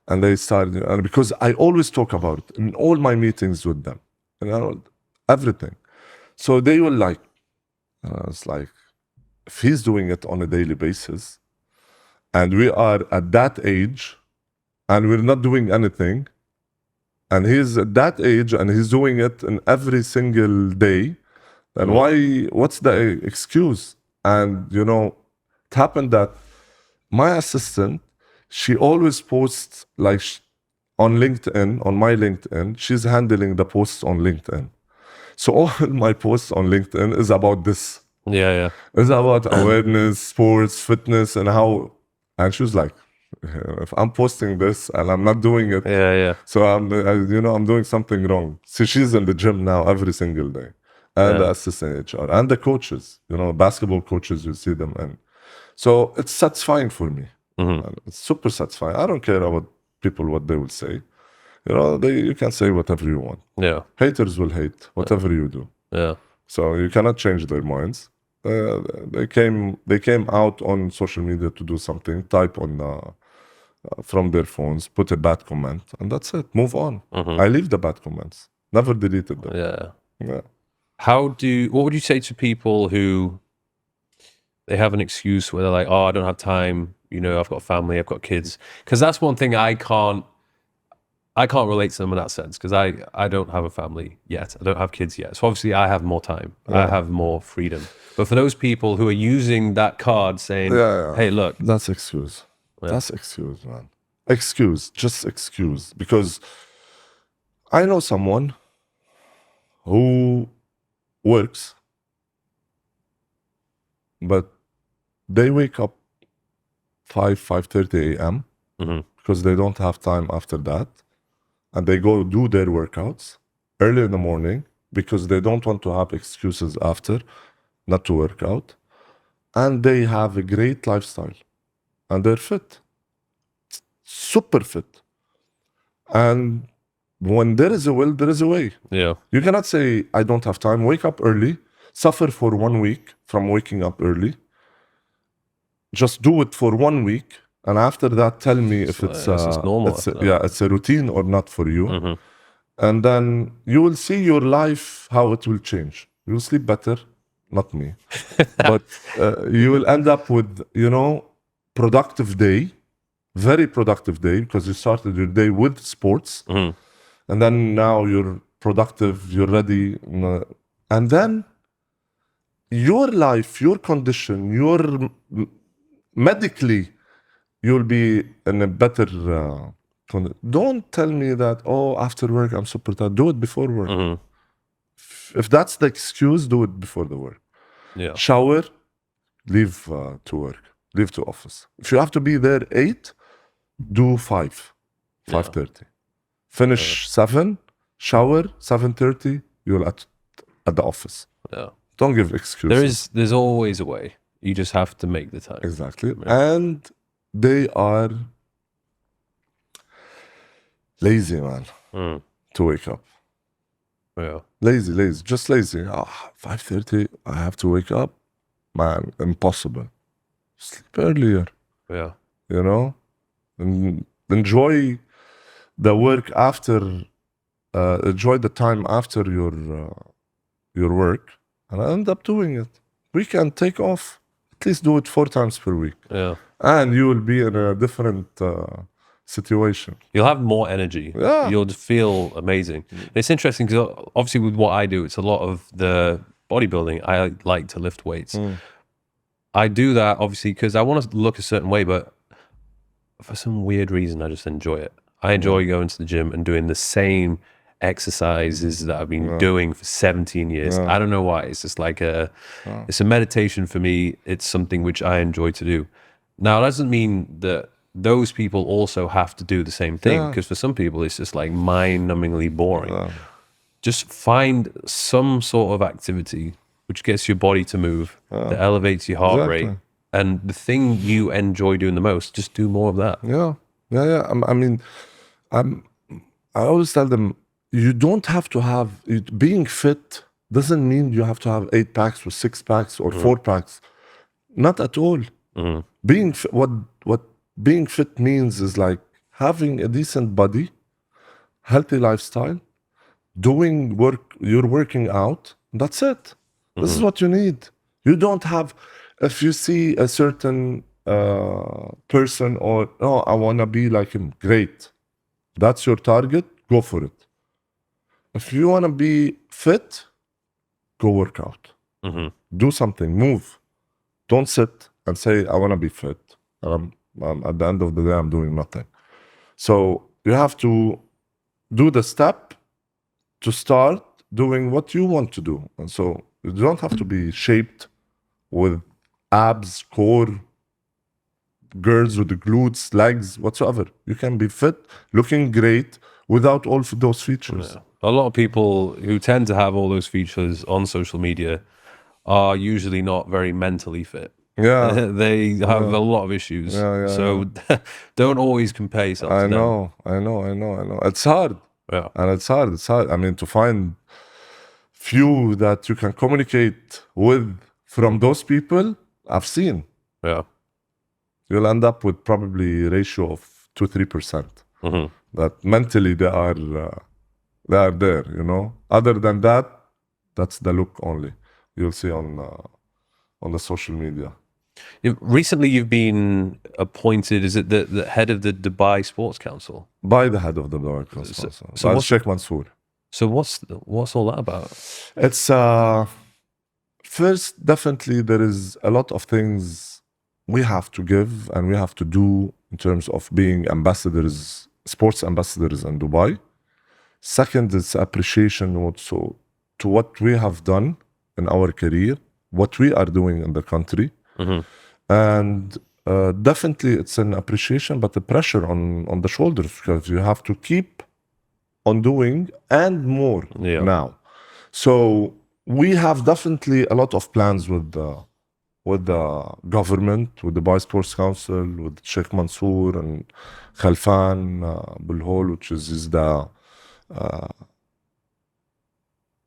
And they started, and because I always talk about it in all my meetings with them, everything. So they were like, it's like, if he's doing it on a daily basis, and we are at that age, and we're not doing anything, and he's at that age and he's doing it in every single day, then what's the excuse? And it happened that my assistant, she always posts, like, on LinkedIn, on my LinkedIn, she's handling the posts on LinkedIn. So all my posts on LinkedIn is about this. It's about awareness, sports, fitness, and how. And she was like, if I'm posting this and I'm not doing it, so I'm doing something wrong. So she's in the gym now every single day, and the assistant HR and the coaches, basketball coaches, you see them, and so it's satisfying for me. It's super satisfying. I don't care about people what they will say. You can say whatever you want. Haters will hate whatever you do. So you cannot change their minds. They came out on social media to do something, type on from their phones, put a bad comment, and that's it. Move on. I leave the bad comments. Never deleted them. Yeah. Yeah. What would you say to people who they have an excuse where they're like, oh, I don't have time, you know, I've got a family, I've got kids? Because that's one thing I can't relate to them in that sense, because I don't have a family yet. I don't have kids yet. So obviously I have more time. I have more freedom. But for those people who are using that card saying, hey, look. That's excuse. That's excuse, man. Excuse. Just excuse. Because I know someone who works, but they wake up 5:30 a.m. Because they don't have time after that. And they go do their workouts early in the morning because they don't want to have excuses after not to work out. And they have a great lifestyle. And they're fit. Super fit. And when there is a will, there is a way. Yeah. You cannot say, I don't have time. Wake up early. Suffer for 1 week from waking up early. Just do it for 1 week. And after that, tell me if it's normal. It's a routine or not for you. And then you will see your life, how it will change. You will sleep better, not me. But you will end up with, productive day, very productive day, because you started your day with sports. And then now you're productive, you're ready. And then your life, your condition, your medically, you'll be in a better don't tell me that, after work I'm super tired. Do it before work. If that's the excuse, do it before the work. Yeah. Shower, leave to work, leave to office. If you have to be there 8, do 5:30. Finish 7, shower 7:30, you're at the office. Yeah. Don't give excuses. There's always a way. You just have to make the time. Exactly. And they are lazy, man, to wake up. Yeah. Lazy, just lazy. 5:30, I have to wake up. Man, impossible. Sleep earlier. Yeah. And enjoy the work after, enjoy the time after your work, and I end up doing it. Weekend, take off. At least do it 4 times per week. Yeah. And you will be in a different situation. You'll have more energy. Yeah. You'll just feel amazing. It's interesting because obviously with what I do, it's a lot of the bodybuilding. I like to lift weights. I do that obviously because I want to look a certain way, but for some weird reason, I just enjoy it. I enjoy going to the gym and doing the same exercises that I've been doing for 17 years. I don't know why. It's just like it's a meditation for me. It's something which I enjoy to do. Now, that doesn't mean that those people also have to do the same thing, because for some people, it's just like mind-numbingly boring. Just find some sort of activity which gets your body to move, that elevates your heart rate, and the thing you enjoy doing the most, just do more of that. I always tell them, you don't have to have, being fit doesn't mean you have to have 8 packs or 6 packs or 4 packs. Not at all. Being what being fit means is like having a decent body, healthy lifestyle, doing work, you're working out. That's it. This is what you need. You don't have, if you see a certain person or, I want to be like him, great. That's your target, go for it. If you want to be fit, go work out. Do something, move. Don't sit and say, I want to be fit. At the end of the day, I'm doing nothing. So you have to do the step to start doing what you want to do. And so you don't have to be shaped with abs, core, girls with the glutes, legs, whatsoever. You can be fit, looking great without all of those features. A lot of people who tend to have all those features on social media are usually not very mentally fit. They have a lot of issues. So don't always compare yourself to them. I know. It's hard. And it's hard. I mean, to find few that you can communicate with from those people, I've seen. Yeah. You'll end up with probably a ratio of 2-3%. That mentally they are there, you know. Other than that, that's the look only you'll see on the social media. Recently, you've been appointed. Is it the head of the Dubai Sports Council? By the head of the Dubai Council. So That's Sheikh Mansour. So what's all that about? It's first, definitely there is a lot of things we have to give and we have to do in terms of being ambassadors, sports ambassadors in Dubai. Second, it's appreciation also to what we have done in our career, what we are doing in the country. And definitely it's an appreciation, but the pressure on the shoulders, because you have to keep on doing and more now. So we have definitely a lot of plans with the government, with the Dubai Sports Council, with Sheikh Mansour and Khalfan Bulhol, which is the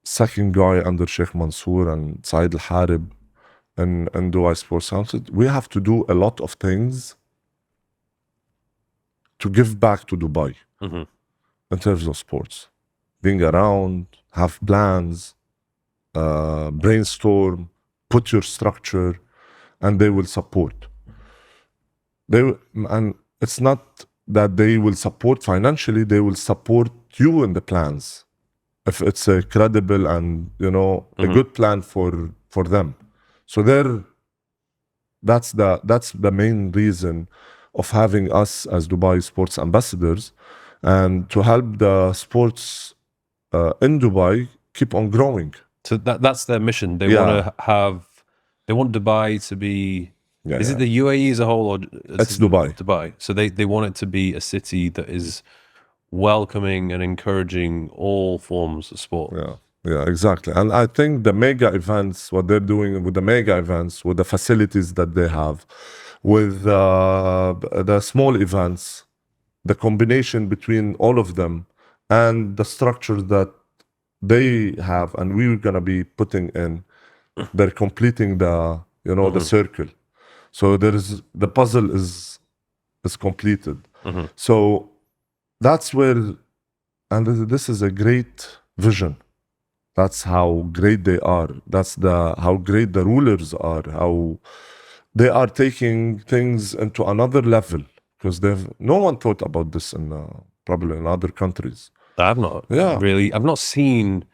second guy under Sheikh Mansour, and Saeed Al Harib and Dubai Sports Council. We have to do a lot of things to give back to Dubai in terms of sports. Being around, have plans, brainstorm, put your structure, and they will support. And it's not that they will support financially, they will support you in the plans. If it's a credible and, you know, a good plan for them. So that's the main reason of having us as Dubai Sports Ambassadors, and to help the sports in Dubai keep on growing. So that's their mission. They want Dubai to be. Is it the UAE as a whole, or it's Dubai? Dubai. So they want it to be a city that is welcoming and encouraging all forms of sport. Yeah, exactly. And I think the mega events, what they're doing with the mega events, with the facilities that they have, with the small events, the combination between all of them and the structures that they have and we're going to be putting in, they're completing the, you know, the circle. So the puzzle is completed. So that's where, and this is a great vision. That's how great they are. That's how great the rulers are. How they are taking things into another level, because no one thought about this in probably in other countries. I've not really. I've not seen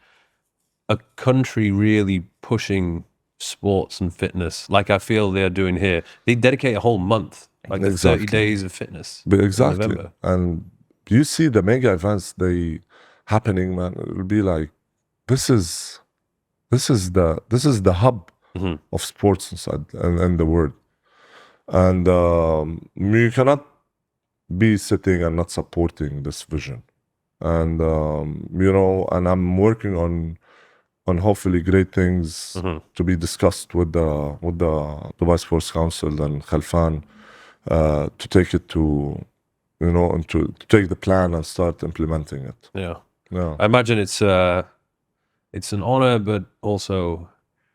a country really pushing sports and fitness like I feel they're doing here. They dedicate a whole month, like 30 days of fitness. But exactly, and you see the mega events they happening, man. It will be like, this is the hub of sports inside and the world, and you cannot be sitting and not supporting this vision. And you know, and I'm working on hopefully great things to be discussed with the Dubai Sports Council and Khalfan to take it to, you know, and to take the plan and start implementing it. Yeah. I imagine it's an honor, but also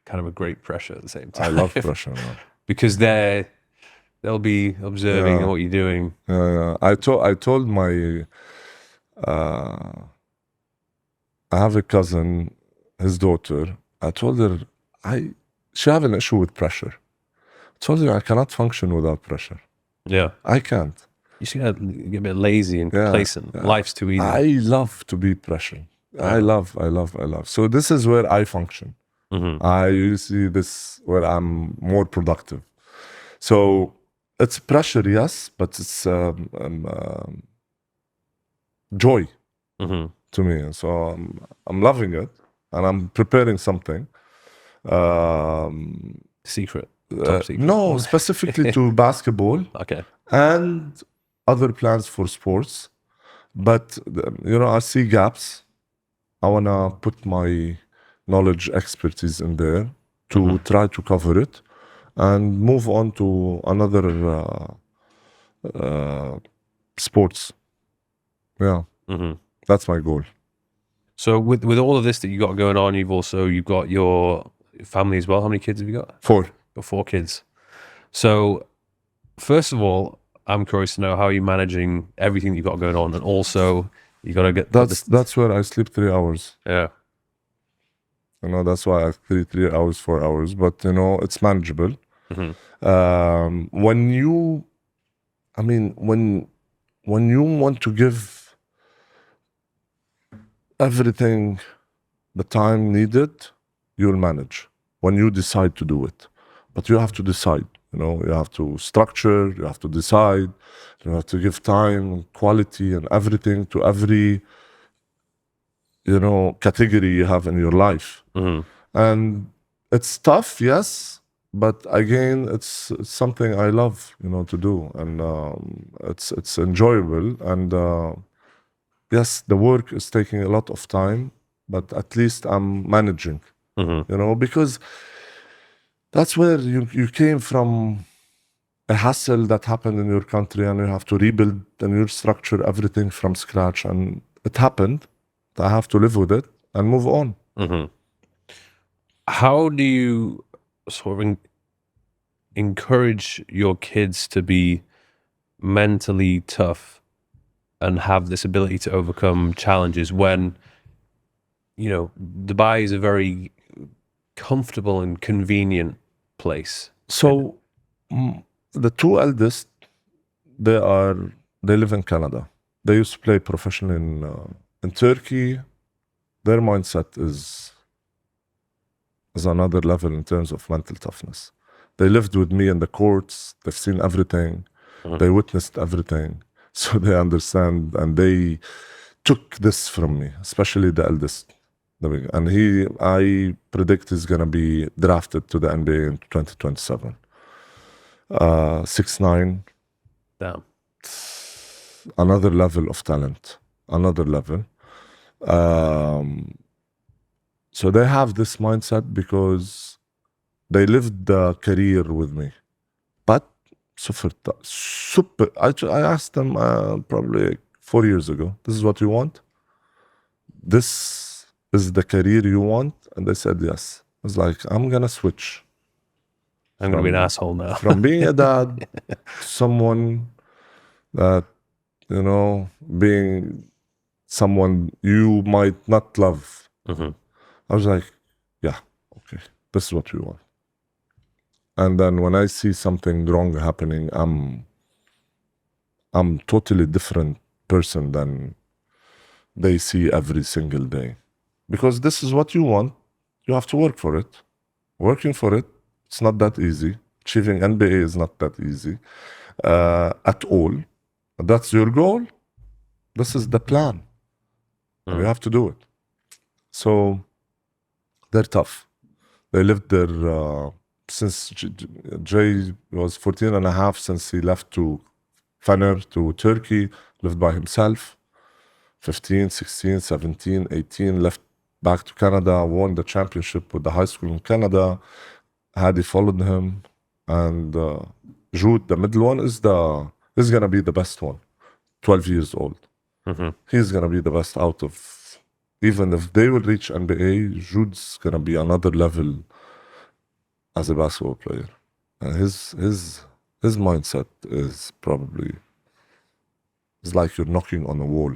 kind of a great pressure at the same time. I love pressure, man. Because they'll be observing what you're doing. I told my I have a cousin, his daughter. I told her she have an issue with pressure. I told her I cannot function without pressure. Yeah, I can't. You should get a bit lazy and complacent. Life's too easy. I love to be pressured. I love. So this is where I function. I see this where I'm more productive. So it's pressure, yes, but it's joy to me. So I'm loving it, and I'm preparing something. Secret? Top secret? No, specifically to basketball. Okay. And other plans for sports. But, you know, I see gaps. I want to put my knowledge, expertise in there to try to cover it and move on to another sports. Yeah. That's my goal. So with all of this that you got going on, you've got your family as well. How many kids have you got? 4. Got 4 kids. So, first of all, I'm curious to know how you're managing everything you've got going on, and also you got to get That's where I sleep 3 hours. yeah. You know, that's why I 3 hours, 4 hours. But you know, it's manageable. When you want to give everything the time needed, you'll manage when you decide to do it. But you have to decide, you know, you have to structure, you have to decide, you have to give time, quality, and everything to every, you know, category you have in your life. And it's tough, yes, but again, it's something I love, you know, to do, and it's enjoyable. And yes, the work is taking a lot of time, but at least I'm managing, you know, because that's where you came from, a hassle that happened in your country, and you have to rebuild and restructure everything from scratch. And it happened. I have to live with it and move on. How do you sort of encourage your kids to be mentally tough and have this ability to overcome challenges when, you know, Dubai is a very comfortable and convenient place? So the 2 eldest, they live in Canada. They used to play professionally in Turkey. Their mindset is another level in terms of mental toughness. They lived with me in the courts. They've seen everything. They witnessed everything. So they understand, and they took this from me, especially the eldest. And I predict he's going to be drafted to the NBA in 2027. 6'9". Damn. Another level of talent. Another level. So they have this mindset because they lived the career with me. But super. I asked them probably 4 years ago, this is what you want? This is the career you want? And they said yes. I was like, I'm going to switch. I'm going to be an asshole now. From being a dad to someone that, you know, being someone you might not love. I was like, yeah, okay, this is what we want. And then when I see something wrong happening, I'm totally different person than they see every single day. Because this is what you want, you have to work for it. Working for it, it's not that easy. Achieving NBA is not that easy at all. That's your goal. This is the plan. And you have to do it. So they're tough. They lived there since Jay was 14 and a half, since he left to Fener, to Turkey, lived by himself. 15, 16, 17, 18, left back to Canada, won the championship with the high school in Canada. Hadi followed him. And Jude, the middle one, is going to be the best one. 12 years old. He's going to be the best out of, even if they will reach NBA, Jude's going to be another level as a basketball player. And his mindset is probably, it's like you're knocking on a wall.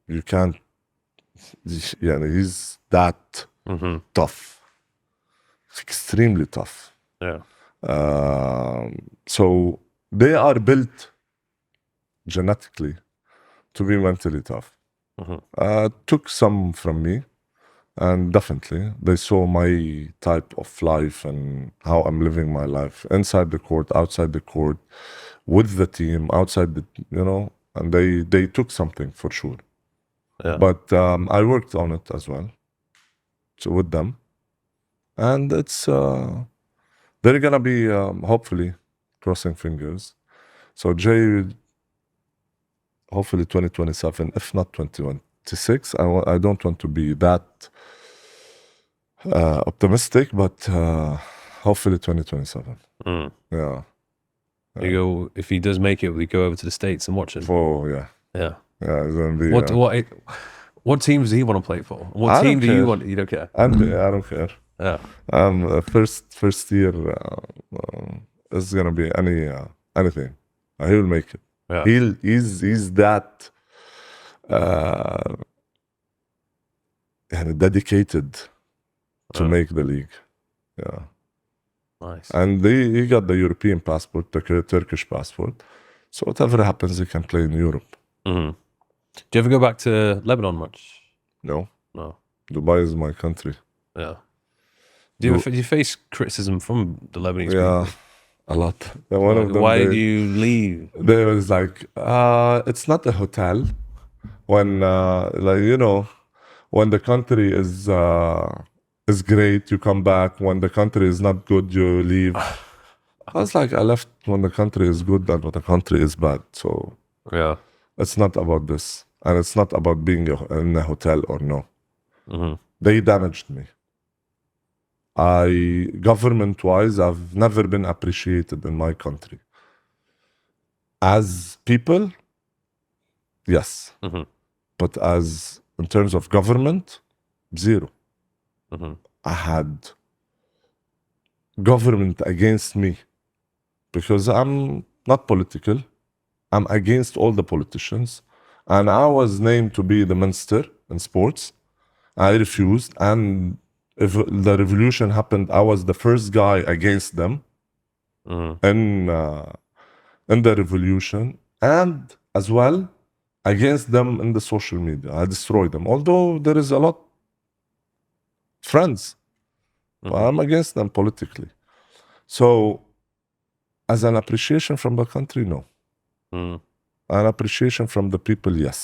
You can't, yeah, he's that tough. Extremely tough. Yeah. So they are built genetically to be mentally tough. Took some from me, and definitely they saw my type of life and how I'm living my life inside the court, outside the court, with the team, outside the, you know, and they took something for sure. Yeah. But I worked on it as well, so with them, and it's they're gonna be hopefully, crossing fingers. So Jay, hopefully 2027, if not 2026. I don't want to be that optimistic, but hopefully 2027. Yeah. You go, if he does make it, we go over to the States and watch him. Oh yeah. Yeah. Yeah. It's gonna be, What teams does he want to play for? What I team don't do you care. want? You don't care. I don't care. Yeah. First year is gonna be anything. He will make it. Yeah. He's that dedicated to make the league. Yeah. Nice. And he got the European passport, the Turkish passport. So whatever happens, he can play in Europe. Mm-hmm. Do you ever go back to Lebanon much? No, No. Dubai is my country. Yeah. Do you face criticism from the Lebanese Yeah, people? a lot. And one of them, Why do you leave? they was like, it's not a hotel. When when the country is great, you come back. When the country is not good, you leave. I was like, I left when the country is good and when the country is bad. So Yeah. it's not about this, and it's not about being in a hotel or no. Mm-hmm. They damaged me. Government-wise, I've never been appreciated in my country. As people, yes. Mm-hmm. But as in terms of government, zero. Mm-hmm. I had government against me because I'm not political. I'm against all the politicians. And I was named to be the minister in sports. I refused. And if the revolution happened, I was the first guy against them in the revolution. And as well, against them in the social media. I destroyed them. Although there is a lot friends, but I'm against them politically. So, as an appreciation from the country, no. An appreciation from the people, yes.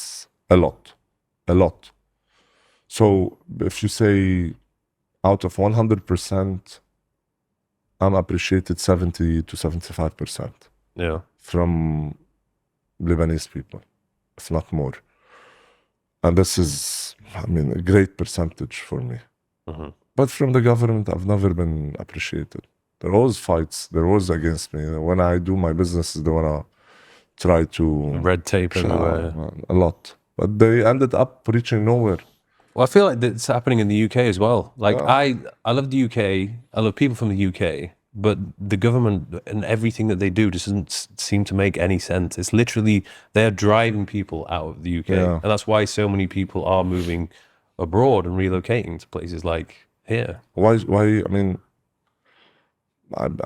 A lot. So, if you say out of 100%, I'm appreciated 70 to 75%. Yeah. From Lebanese people, if not more. And this is, a great percentage for me. But from the government, I've never been appreciated. There are always fights. They're always against me. When I do my businesses, they want to try to... Red tape everywhere. A lot. But they ended up reaching nowhere. Well, I feel like that's happening in the UK as well. Like, I love the UK. I love people from the UK. But the government and everything that they do just doesn't seem to make any sense. It's literally, they're driving people out of the UK. Yeah. And that's why so many people are moving abroad and relocating to places like here. Why?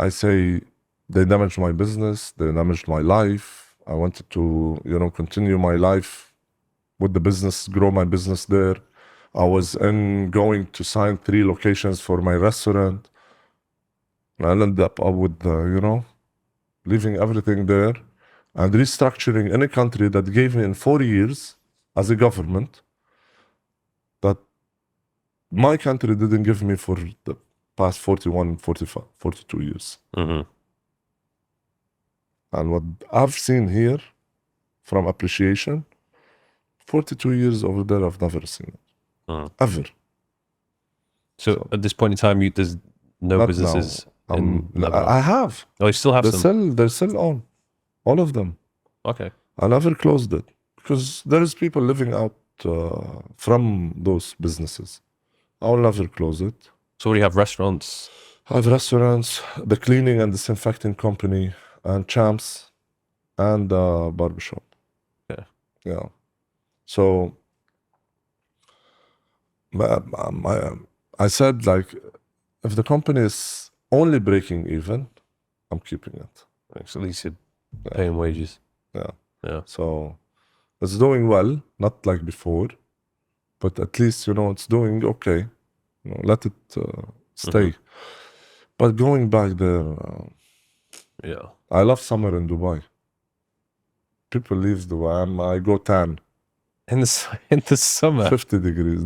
I say they damaged my business. They damaged my life. I wanted to, continue my life with the business, grow my business there. I was going to sign 3 locations for my restaurant. I ended up with, leaving everything there and restructuring in a country that gave me in 4 years as a government that my country didn't give me for the past 41, 45, 42 years. And what I've seen here from appreciation, 42 years over there, I've never seen it. Ever. So at this point in time, there's no Not businesses now. in Lebanon? I have. Oh, you still have some? They're still on. All of them. Okay. I never closed it because there is people living out from those businesses. I will never close it. So what do you have, restaurants? I have restaurants, the cleaning and disinfecting company, and Champs, and barbershop. Yeah. So I said, like, if the company is only breaking even, I'm keeping it. So at least you're paying wages. Yeah. So it's doing well, not like before, but at least, it's doing okay. Let it stay. But going back there, I love summer in Dubai. People leave Dubai. I go tan. In the summer? 50 degrees.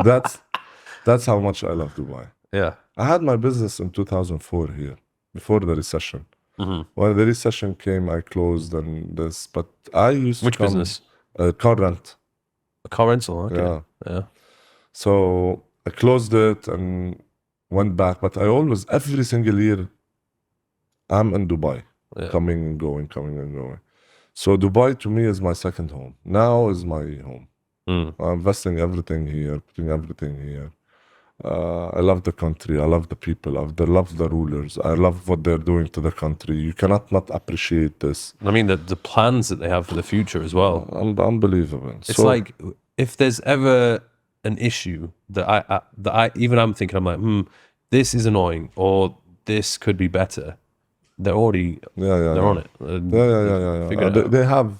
That's how much I love Dubai. Yeah. I had my business in 2004 here, before the recession. When the recession came, I closed and this. But I used Which to come, business? Car rent. A car rental? Okay. Yeah. So I closed it and went back. But I always, every single year, I'm in Dubai. Coming and going. So Dubai to me is my second home. Now is my home. Mm. I'm investing everything here, putting everything here. I love the country. I love the people. I love the rulers. I love what they're doing to the country. You cannot not appreciate this. I mean, the plans that they have for the future as well. Unbelievable. It's like if there's ever an issue that I even I'm thinking, I'm like, this is annoying, or this could be better. They're already they're on it. Yeah.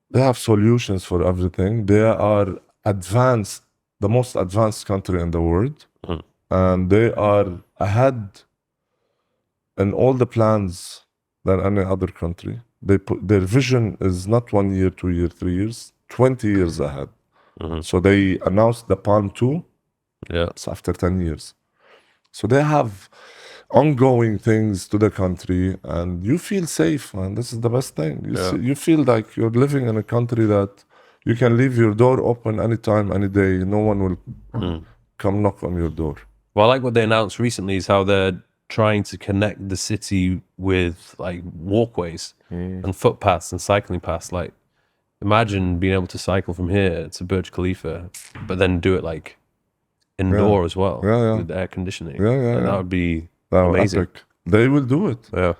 They have solutions for everything. They are advanced, the most advanced country in the world, and they are ahead in all the plans than any other country. Their vision is not 1 year, 2 years, 3 years, 20 years ahead. So they announced the Palm 2. Yeah, it's after 10 years. So they have ongoing things to the country, and you feel safe, man. This is the best thing. You feel like you're living in a country that you can leave your door open anytime, any day. No one will come knock on your door. well, I like what they announced recently is how they're trying to connect the city with like walkways and footpaths and cycling paths. Like, imagine being able to cycle from here to Burj Khalifa, but then do it like indoor as well with air conditioning. That would be amazing. Epic. They will do it. Yeah.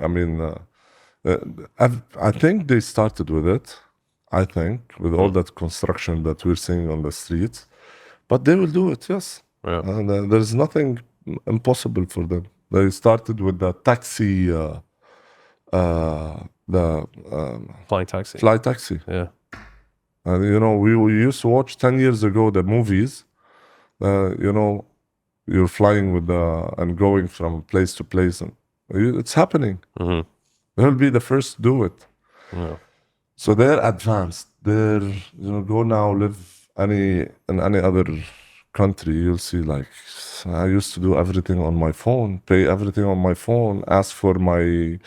I mean, I think they started with it. I think with all that construction that we're seeing on the streets, but they will do it. Yes. Yeah. And there's nothing impossible for them. They started with the taxi, Flying taxi. fly taxi. Yeah. And we used to watch 10 years ago the movies. You're flying with and going from place to place, and it's happening. They'll be the first to do it. Yeah. So they're advanced. They're go now live in any other country. You'll see, like, I used to do everything on my phone, pay everything on my phone, ask for my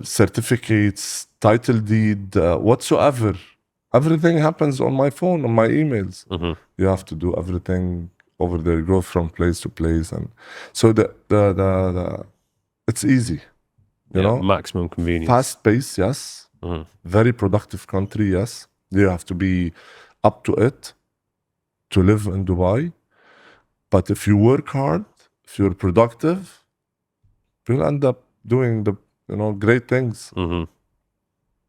certificates, title deed, whatsoever. Everything happens on my phone, on my emails. You have to do everything over there, go from place to place, and so the it's easy. You know, maximum convenience. fast pace, yes. Very productive country, yes. You have to be up to it to live in Dubai. But if you work hard, if you're productive, you'll end up doing the great things.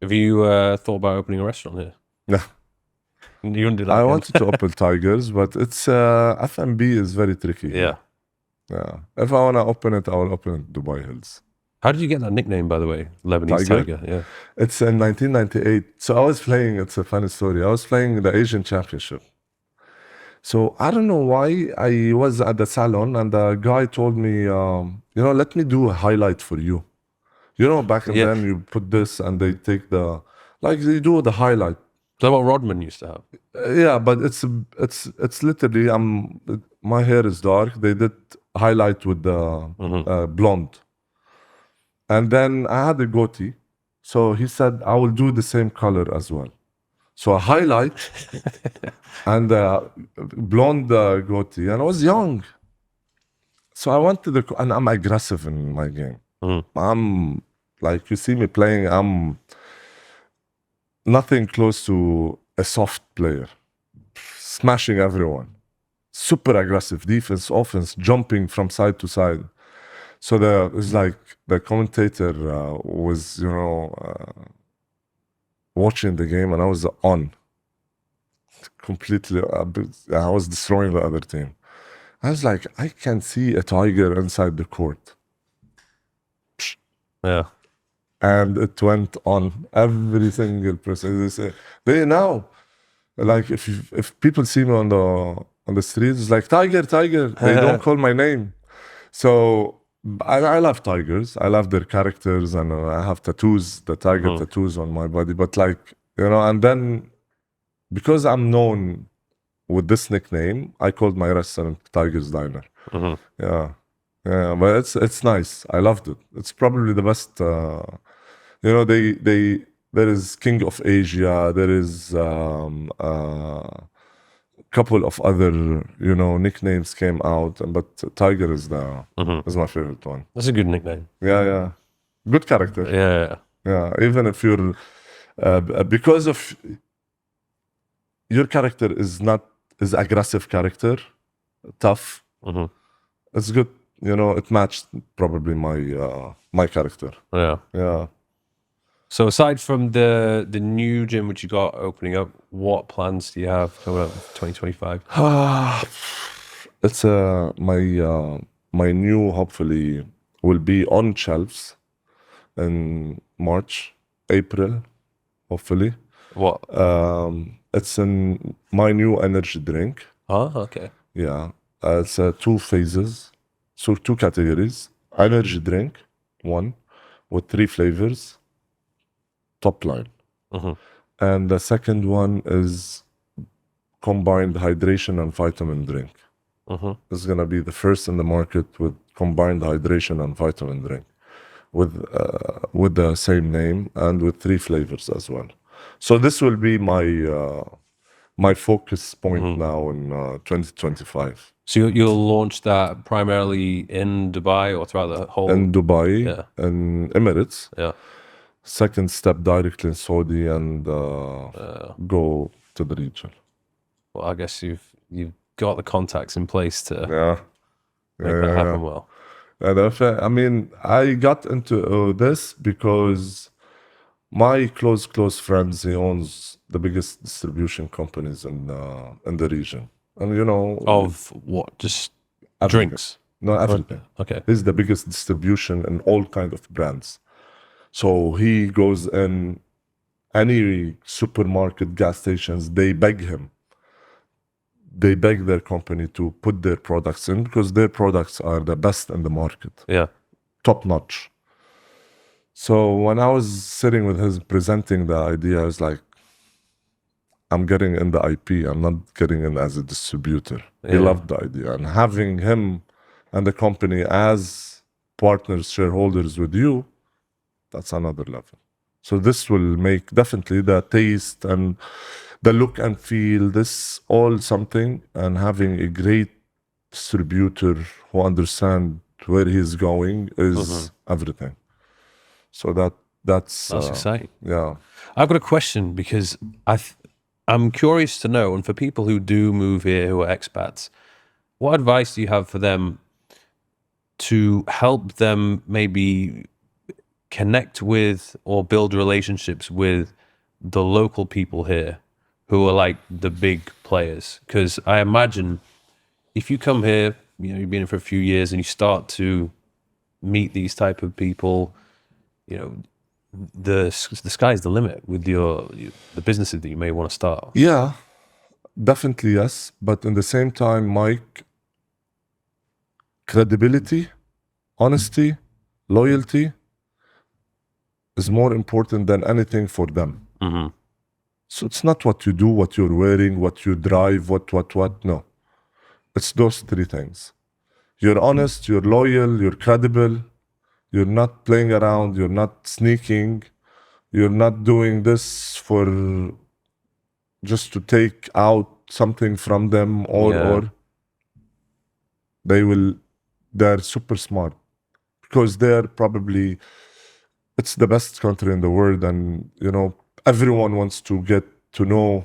Have you thought about opening a restaurant here? Yeah. You wouldn't do that. I again? wanted to open Tigers, but it's F&B is very tricky. Yeah. If I want to open it, I will open it Dubai Hills. How did you get that nickname, by the way? Lebanese Tiger. Yeah. It's in 1998. So I was playing, it's a funny story. I was playing the Asian Championship. So I don't know why I was at the salon and the guy told me, let me do a highlight for you. Back then you put this and they take they do the highlight. Is that what Rodman used to have? Yeah, but it's literally my hair is dark. They did highlight with the blonde, and then I had a goatee. So he said I will do the same color as well. So a highlight and blonde goatee, and I was young. So I went to and I'm aggressive in my game. I'm like, you see me playing, I'm nothing close to a soft player, smashing everyone, super aggressive, defense, offense, jumping from side to side. So it's like the commentator was, watching the game, and I was on completely. I was destroying the other team. I was like, I can see a tiger inside the court. Yeah. And it went on every single person. They now, like, if people see me on the streets, it's like tiger. They don't call my name. So I love tigers. I love their characters, and I have tattoos, the tiger tattoos on my body. But and then because I'm known with this nickname, I called my restaurant Tiger's Diner. Yeah, but it's nice. I loved it. It's probably the best. There is King of Asia. There is couple of other nicknames came out, but Tiger is is my favorite one. That's a good nickname. Yeah, good character. Yeah. Even if you're because of your character is aggressive character, tough. It's good. It matched probably my character. Yeah. So aside from the new gym which you got opening up, what plans do you have coming up in 2025? It's my new hopefully will be on shelves in March, April, hopefully. What? It's in my new energy drink. Oh, okay. Yeah, it's 2 phases, so 2 categories. Energy drink, 1 with 3 flavors, top line. And the second one is combined hydration and vitamin drink. It's gonna be the first in the market with combined hydration and vitamin drink, with the same name and with 3 flavors as well. So this will be my focus point now in 2025. So you'll launch that primarily in Dubai or throughout the whole? In Dubai, in Emirates. Yeah. Second step directly in Saudi and go to the region. Well, I guess you've got the contacts in place to make Yeah, that happen well. And I mean, I got into this because my close friends, he owns the biggest distribution companies in the region, and Of what? Just everything. drinks? No, everything. Okay. He's the biggest distribution in all kind of brands. So he goes in any supermarket, gas stations, they beg him. They beg their company to put their products in because their products are the best in the market. Yeah. Top notch. So when I was sitting with him presenting the idea, I was like, I'm getting in the IP. I'm not getting in as a distributor. He loved the idea. And having him and the company as partners, shareholders with you, that's another level. So this will make definitely the taste and the look and feel, this all something, and having a great distributor who understands where he's going is everything. So that's exciting. Yeah. I've got a question because I'm curious to know, and for people who do move here, who are expats, what advice do you have for them to help them maybe connect with or build relationships with the local people here who are like the big players? Because I imagine if you come here, you've been here for a few years and you start to meet these type of people, the sky's the limit with the businesses that you may want to start. Yeah, definitely yes. But in the same time, Mike, credibility, honesty, loyalty is more important than anything for them. So it's not what you do, what you're wearing, what you drive, what. No, it's those 3 things. You're honest, you're loyal, you're credible. You're not playing around, you're not sneaking, you're not doing this for just to take out something from them or they're super smart because they're probably, it's the best country in the world, and everyone wants to get to know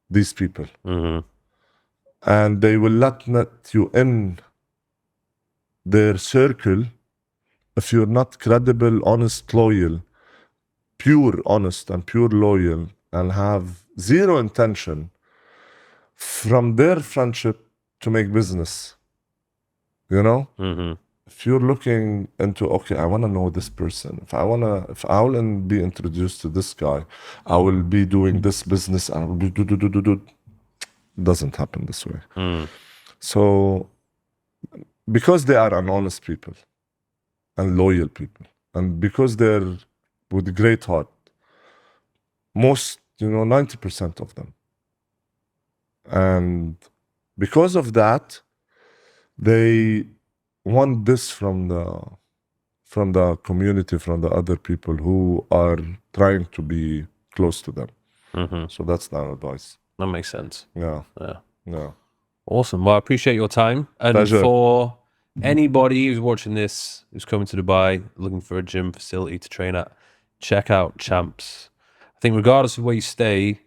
these people. And they will not let you in their circle if you're not credible, honest, loyal, pure honest and pure loyal, and have zero intention from their friendship to make business. If you're looking into, okay, I want to know this person. If I will be introduced to this guy, I will be doing this business. I will be doesn't happen this way. So because they are honest people and loyal people, and because they're with great heart, most 90% of them, and because of that, they want this from the community, from the other people who are trying to be close to them. So that's the advice. That makes sense. Yeah. Awesome. Well, I appreciate your time. And Pleasure. For anybody who's watching this, who's coming to Dubai, looking for a gym facility to train at, check out Champs. I think regardless of where you stay,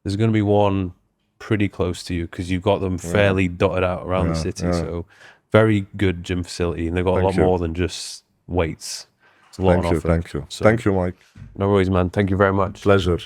there's going to be one pretty close to you because you've got them fairly dotted out around the city. So very good gym facility, and they've got a lot more than just weights. It's a lot on offer. Thank you. So, Thank you, Mike. no worries, man. Thank you very much. Pleasure.